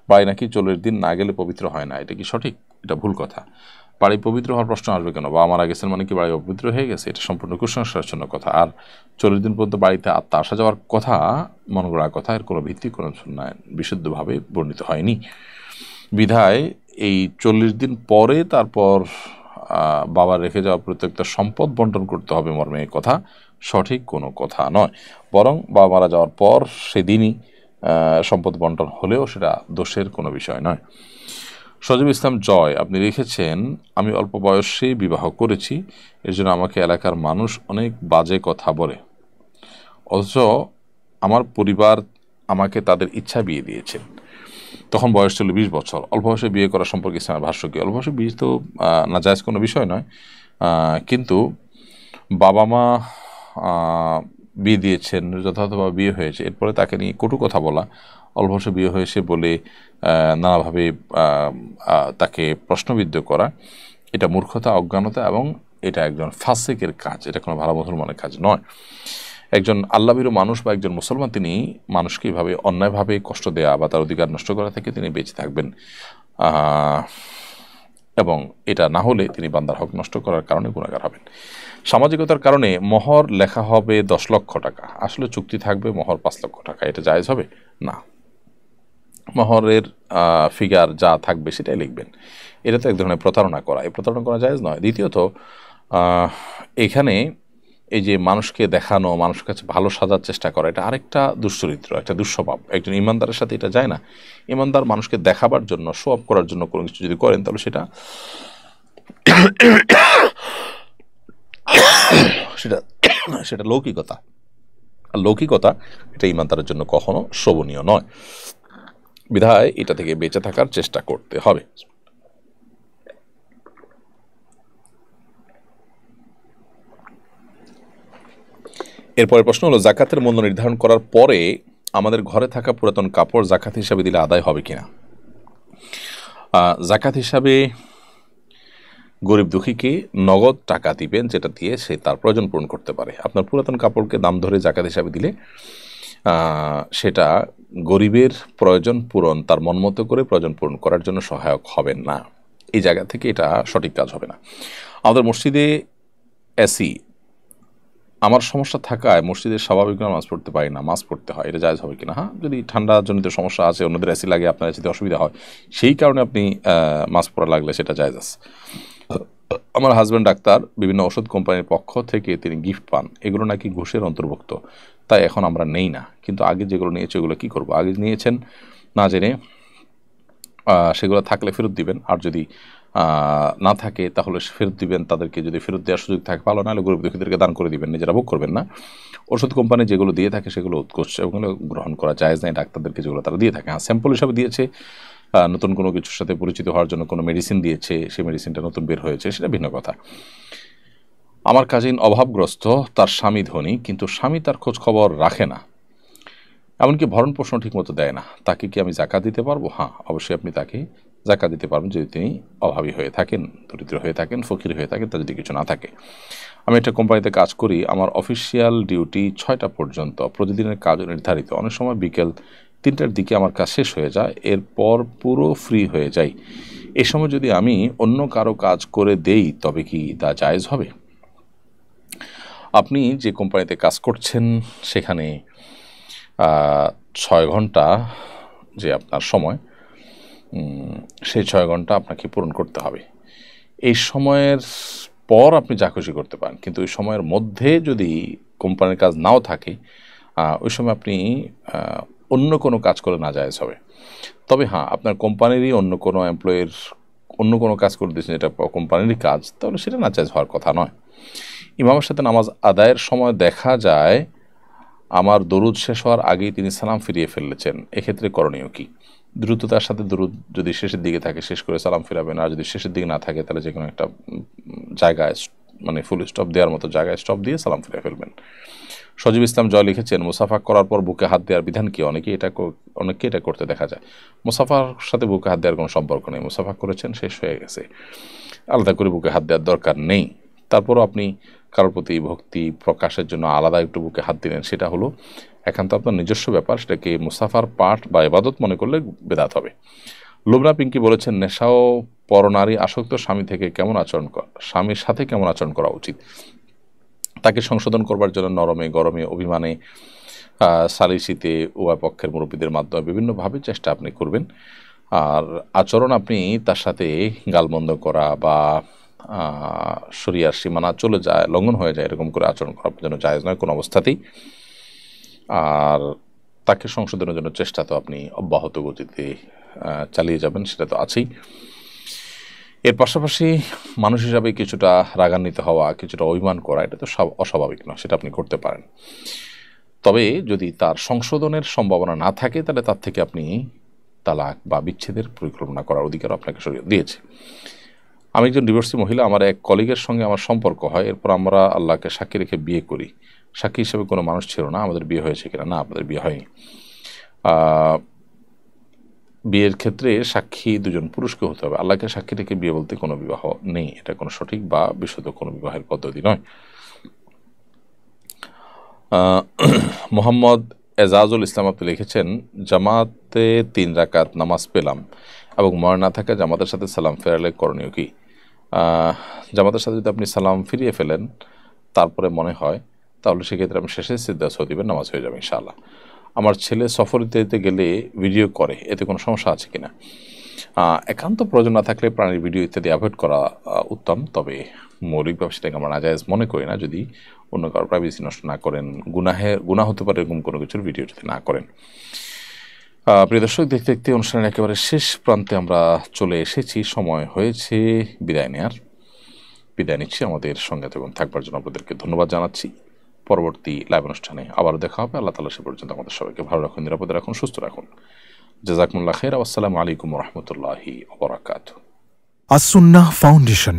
বাড়ি নাকি 40 দিন না গেলে পবিত্র হয় না, এটা কি সঠিক? এটা ভুল কথা। বাড়ি পবিত্র হওয়ার প্রশ্ন আসবে কেন? বাবা মারা গেছেন মানে কি বাড়ি অপবিত্র হয়ে গেছে? এটা সম্পূর্ণ কুসংস্কারের জন্য কথা। আর 40 দিন পর্যন্ত বাড়িতে আত্মা আসা যাওয়ার কথা, মন গড়া কথা, এর কোনো ভিত্তি কোনো বিশুদ্ধভাবে বর্ণিত হয়নি। বিধায় এই 40 দিন পরে তারপর বাবা রেখে যাওয়া প্রত্যেকটা সম্পদ বন্টন করতে হবে মর্মে কথা সঠিক কোনো কথা নয়, বরং বাবা মারা যাওয়ার পর সেদিনই সম্পদ বন্টন হলেও সেটা দোষের কোনো বিষয় নয়। সজীব ইসলাম জয়, আপনি লিখেছেন, আমি অল্প বয়সে বিবাহ করেছি, এর জন্য আমাকে এলাকার মানুষ অনেক বাজে কথা বলে, অথচ আমার পরিবার আমাকে তাদের ইচ্ছা বিয়ে দিয়েছেন। তখন বয়স ছিল 20 বছর। অল্প বয়সে বিয়ে করা সম্পর্কে ইসলামের ভাষ্য কি? অল্প বয়সে বিয়ে তো নাজায়েজ কোনো বিষয় নয়, কিন্তু বাবা মা বিয়ে দিয়েছেন, যথাযথভাবে বিয়ে হয়েছে, এরপরে তাকে নিয়ে কটু কথা বলা, অল্প বয়সে বিয়ে হয়েছে বলে নানাভাবে তাকে প্রশ্নবিদ্ধ করা, এটা মূর্খতা, অজ্ঞানতা এবং এটা একজন ফাসিকের কাজ, এটা কোনো ভালো মুসলমানের কাজ নয়। একজন আল্লাহভীরু মানুষ বা একজন মুসলমান তিনি মানুষকে এভাবে অন্যায়ভাবে কষ্ট দেয়া বা তার অধিকার নষ্ট করা থেকে তিনি বেঁচে থাকবেন, এবং এটা না হলে তিনি বান্দার হক নষ্ট করার কারণে গুনাহগার হবেন। সামাজিকতার কারণে মোহর লেখা হবে 10 লক্ষ টাকা, আসলে চুক্তি থাকবে মোহর 5 লক্ষ টাকা, এটা জায়েজ হবে না। মোহরের ফিগার যা থাকবে সেটাই লিখবেন, এটা তো এক ধরনের প্রতারণা করা, এই প্রতারণা করা জায়েজ নয়। দ্বিতীয়ত এখানে এই যে মানুষকে দেখানো, মানুষের কাছে ভালো সাজার চেষ্টা করা, এটা আরেকটা দুশ্চরিত্র, একটা দুঃস্বভাব। একজন ইমানদারের সাথে এটা যায় না। ইমানদার মানুষকে দেখাবার জন্য, শো অফ করার জন্য কোনো কিছু যদি করেন, তাহলে সেটা সেটা সেটা লৌকিকতা, আর লৌকিকতা এটা ইমানদারের জন্য কখনো শোভনীয় নয়। বিধায় এটা থেকে বেঁচে থাকার চেষ্টা করতে হবে। এরপরে প্রশ্ন হলো, জাকাতের মূল্য নির্ধারণ করার পরে আমাদের ঘরে থাকা পুরাতন কাপড় জাকাত হিসাবে দিলে আদায় হবে কিনা? জাকাত হিসাবে গরিব দুঃখীকে নগদ টাকা দিবেন, যেটা দিয়ে সে তার প্রয়োজন পূরণ করতে পারে। আপনার পুরাতন কাপড়কে দাম ধরে জাকাত হিসাবে দিলে সেটা গরিবের প্রয়োজন পূরণ, তার মন মতো করে প্রয়োজন পূরণ করার জন্য সহায়ক হবেন না। এই জায়গা থেকে এটা সঠিক কাজ হবে না। আমাদের মসজিদে এসি, আমার সমস্যা থাকায় মসজিদের স্বাভাবিক নামাজ পড়তে পারি না, মাস্ক পড়তে হয়, এটা জায়েজ হবে কিনা? হ্যাঁ, যদি ঠান্ডাজনিত সমস্যা আছে, অন্যদের এসি লাগে, আপনার এসিতে অসুবিধা হয়, সেই কারণে আপনি মাস্ক পরা লাগলে সেটা জায়েজ আছে। আমার হাজব্যান্ড ডাক্তার, বিভিন্ন ওষুধ কোম্পানির পক্ষ থেকে তিনি গিফট পান, এগুলো নাকি ঘুষের অন্তর্ভুক্ত, তাই এখন আমরা নেই না। কিন্তু আগে যেগুলো নিয়েছে ওগুলো কী করবো? আগে নিয়েছেন না জেনে, সেগুলো থাকলে ফেরত দিবেন, আর যদি না থাকে তাহলে ফেরত দিবেন। তাদেরকে যদি ফেরত দেওয়ার সুযোগ থাকে ভালো, নাহলে গরিব দুঃখীদেরকে দান করে দিবেন, নিজেরা ভোগ করবেন না। ওষুধ কোম্পানি যেগুলো দিয়ে থাকে সেগুলো উৎকর্ষ, ওগুলো গ্রহণ করা জায়েজ নাই। ডাক্তারদেরকে যেগুলো তারা দিয়ে থাকে, হ্যাঁ, স্যাম্পল হিসাবে দিয়েছে, নতুন কোনো কিছুর সাথে পরিচিত হওয়ার জন্য কোনো মেডিসিন দিয়েছে, সেই মেডিসিনটা নতুন বের হয়েছে, সেটা ভিন্ন কথা। আমার কাজিন অভাবগ্রস্ত, তার স্বামী ধনী, কিন্তু স্বামী তার খোঁজ খবর রাখে না, এমনকি ভরণ পোষণ ঠিকমতো দেয় না, তাকে কি আমি জাকাত দিতে পারবো? হ্যাঁ, অবশ্যই আপনি তাকে জাকাত দিতে পারবেন, যদি তিনি অভাবী হয়ে থাকেন, দরিদ্র হয়ে থাকেন, ফকির হয়ে থাকেন, তার যদি কিছু না থাকে। আমি একটা কোম্পানিতে কাজ করি, আমার অফিসিয়াল ডিউটি 6টা পর্যন্ত, প্রতিদিনের কাজ নির্ধারিত, অনেক সময় বিকেল 3টার দিকে আমার কাজ শেষ হয়ে যায়, এরপর পুরো ফ্রি হয়ে যাই। এ সময় যদি আমি অন্য কারো কাজ করে দেই তবে কি তা জায়েজ হবে? আপনি যে কোম্পানিতে কাজ করছেন সেখানে 6 ঘন্টা যে আপনার সময়, সেই 6 ঘন্টা আপনাকে পূরণ করতে হবে। এই সময়ের পর আপনি যা খুশি করতে পারেন, কিন্তু ওই সময়ের মধ্যে যদি কোম্পানির কাজ নাও থাকে, ওই সময় আপনি অন্য কোনো কাজ করে না জায়েজ হবে। তবে হ্যাঁ, আপনার কোম্পানিরই অন্য কোনো এমপ্লয়ের অন্য কোনো কাজ করে দিয়েছেন, এটা কোম্পানিরই কাজ, তাহলে সেটা না জায়েজ হওয়ার কথা নয়। ইমামের সাথে নামাজ আদায়ের সময় দেখা যায় আমার দরুদ শেষ হওয়ার আগেই তিনি সালাম ফিরিয়ে ফেলেছেন, এক্ষেত্রে করণীয় কি? দ্রুততার সাথে দরুদ যদি শেষের দিকে থাকে শেষ করে সালাম ফিরাবেন, আর যদি শেষের দিকে না থাকে তাহলে যে কোনো একটা জায়গায়, মানে ফুল স্টপ দেওয়ার মতো জায়গায় স্টপ দিয়ে সালাম ফিরিয়ে ফেলবেন। সজীব ইসলাম জয় লিখেছেন, মুসাফা করার পর বুকে হাত দেওয়ার বিধান কি? অনেকে এটা করতে দেখা যায়। মুসাফার সাথে বুকে হাত দেওয়ার কোনো সম্পর্ক নেই, মুসাফা করেছেন, শেষ হয়ে গেছে, আলাদা করে বুকে হাত দেওয়ার দরকার নেই। তারপরও আপনি কারোর প্রতি ভক্তি প্রকাশের জন্য আলাদা একটু বুকে হাত দিলেন, সেটা হলো একান্ত আপনার নিজস্ব ব্যাপার, সেটাকে মুসাফার পাঠ বা ইবাদত মনে করলে বেদাত হবে। লুবনা পিঙ্কি বলেছেন, নেশা ও পরনারী আসক্ত স্বামীর সাথে কেমন আচরণ করা উচিত? তাকে সংশোধন করবার জন্য নরমে গরমে অভিমানে সালিসিতে উভয় পক্ষের মুরব্বীদের মাধ্যমে বিভিন্নভাবে চেষ্টা আপনি করবেন। আর আচরণ আপনি তার সাথে গালমন্দ করা বা শরিয়ার সীমানা চলে যায়, লঙ্ঘন হয়ে যায়, এরকম করে আচরণ করার জন্য জায়েজ নয় কোনো অবস্থাতেই। আর তাকে সংশোধনের জন্য চেষ্টা তো আপনি অব্যাহত গতিতে চালিয়ে যাবেন, সেটা তো আছেই। এর পাশাপাশি মানুষ হিসাবে কিছুটা রাগান্বিত হওয়া, কিছুটা অভিমান করা, এটা তো অস্বাভাবিক নয়, সেটা আপনি করতে পারেন। তবে যদি তার সংশোধনের সম্ভাবনা না থাকে তাহলে তার থেকে আপনি তালাক বা বিচ্ছেদের পরিকল্পনা করার অধিকার আপনাকে শরীয়ত দিয়েছে। আমি একজন ডিভোর্সি মহিলা, আমার এক কলিগের সঙ্গে আমার সম্পর্ক হয়, এরপর আমরা আল্লাহকে সাক্ষী রেখে বিয়ে করি। সাক্ষী হিসেবে কোনো মানুষ ছিল না, আমাদের বিয়ে হয়েছে কিনা, না আমাদের বিয়ে হয়নি। বিয়ের ক্ষেত্রে সাক্ষী দুজন পুরুষকে হতে হবে, আল্লাহকে সাক্ষী রেখে বিয়ে বলতে কোনো বিবাহ নেই, এটা কোনো সঠিক বা বিশুদ্ধ কোনো বিবাহের পদ্ধতি নয়। মোহাম্মদ এজাজুল ইসলাম আপনি লিখেছেন, জামাতে 3 রাকাত নামাজ পেলাম এবং মনে না থাকা জামাতের সাথে সালাম ফেরালে করণীয় কি? জামাতের সাথে যদি আপনি সালাম ফিরিয়ে ফেলেন তারপরে মনে হয়, তাহলে সেক্ষেত্রে আপনি শেষে সিজদা সহ দিবেন, নামাজ হয়ে যাবে ইনশাআল্লাহ। আমার ছেলে সফরিতে গেলে ভিডিও করে, এতে কোনো সমস্যা আছে কিনা? একান্ত প্রয়োজন না থাকলে প্রাণীর ভিডিও ইত্যাদি অ্যাভয়েড করা উত্তম, তবে মৌলিকভাবে সেটাকে আমরা নাজায়েজ মনে করি না, যদি অন্য কারো প্রাইভেসি নষ্ট না করেন, গুনাহ হতে পারে এরকম কোনো কিছুর ভিডিও যদি না করেন। প্রিয় দর্শক, দেখতে দেখতে অনুষ্ঠানের একেবারে শেষ প্রান্তে আমরা চলে এসেছি, সময় হয়েছে বিদায় নেয়ার। বিদায় নিচ্ছি, আমাদের সঙ্গে থাকবার জন্য আপনাদেরকে ধন্যবাদ জানাচ্ছি। পরবর্তী লাইভ অনুষ্ঠানে আবার দেখা হবে। আল্লাহ তাআলা সে পর্যন্ত আমাদের সবাইকে ভালো রাখুন, নিরাপদে রাখুন, সুস্থ রাখুন। জাযাকুমুল্লাহ খাইর। আসসালামু আলাইকুম ওয়া রাহমাতুল্লাহি ওয়া বারাকাতুহু। আস-সুন্নাহ ফাউন্ডেশন।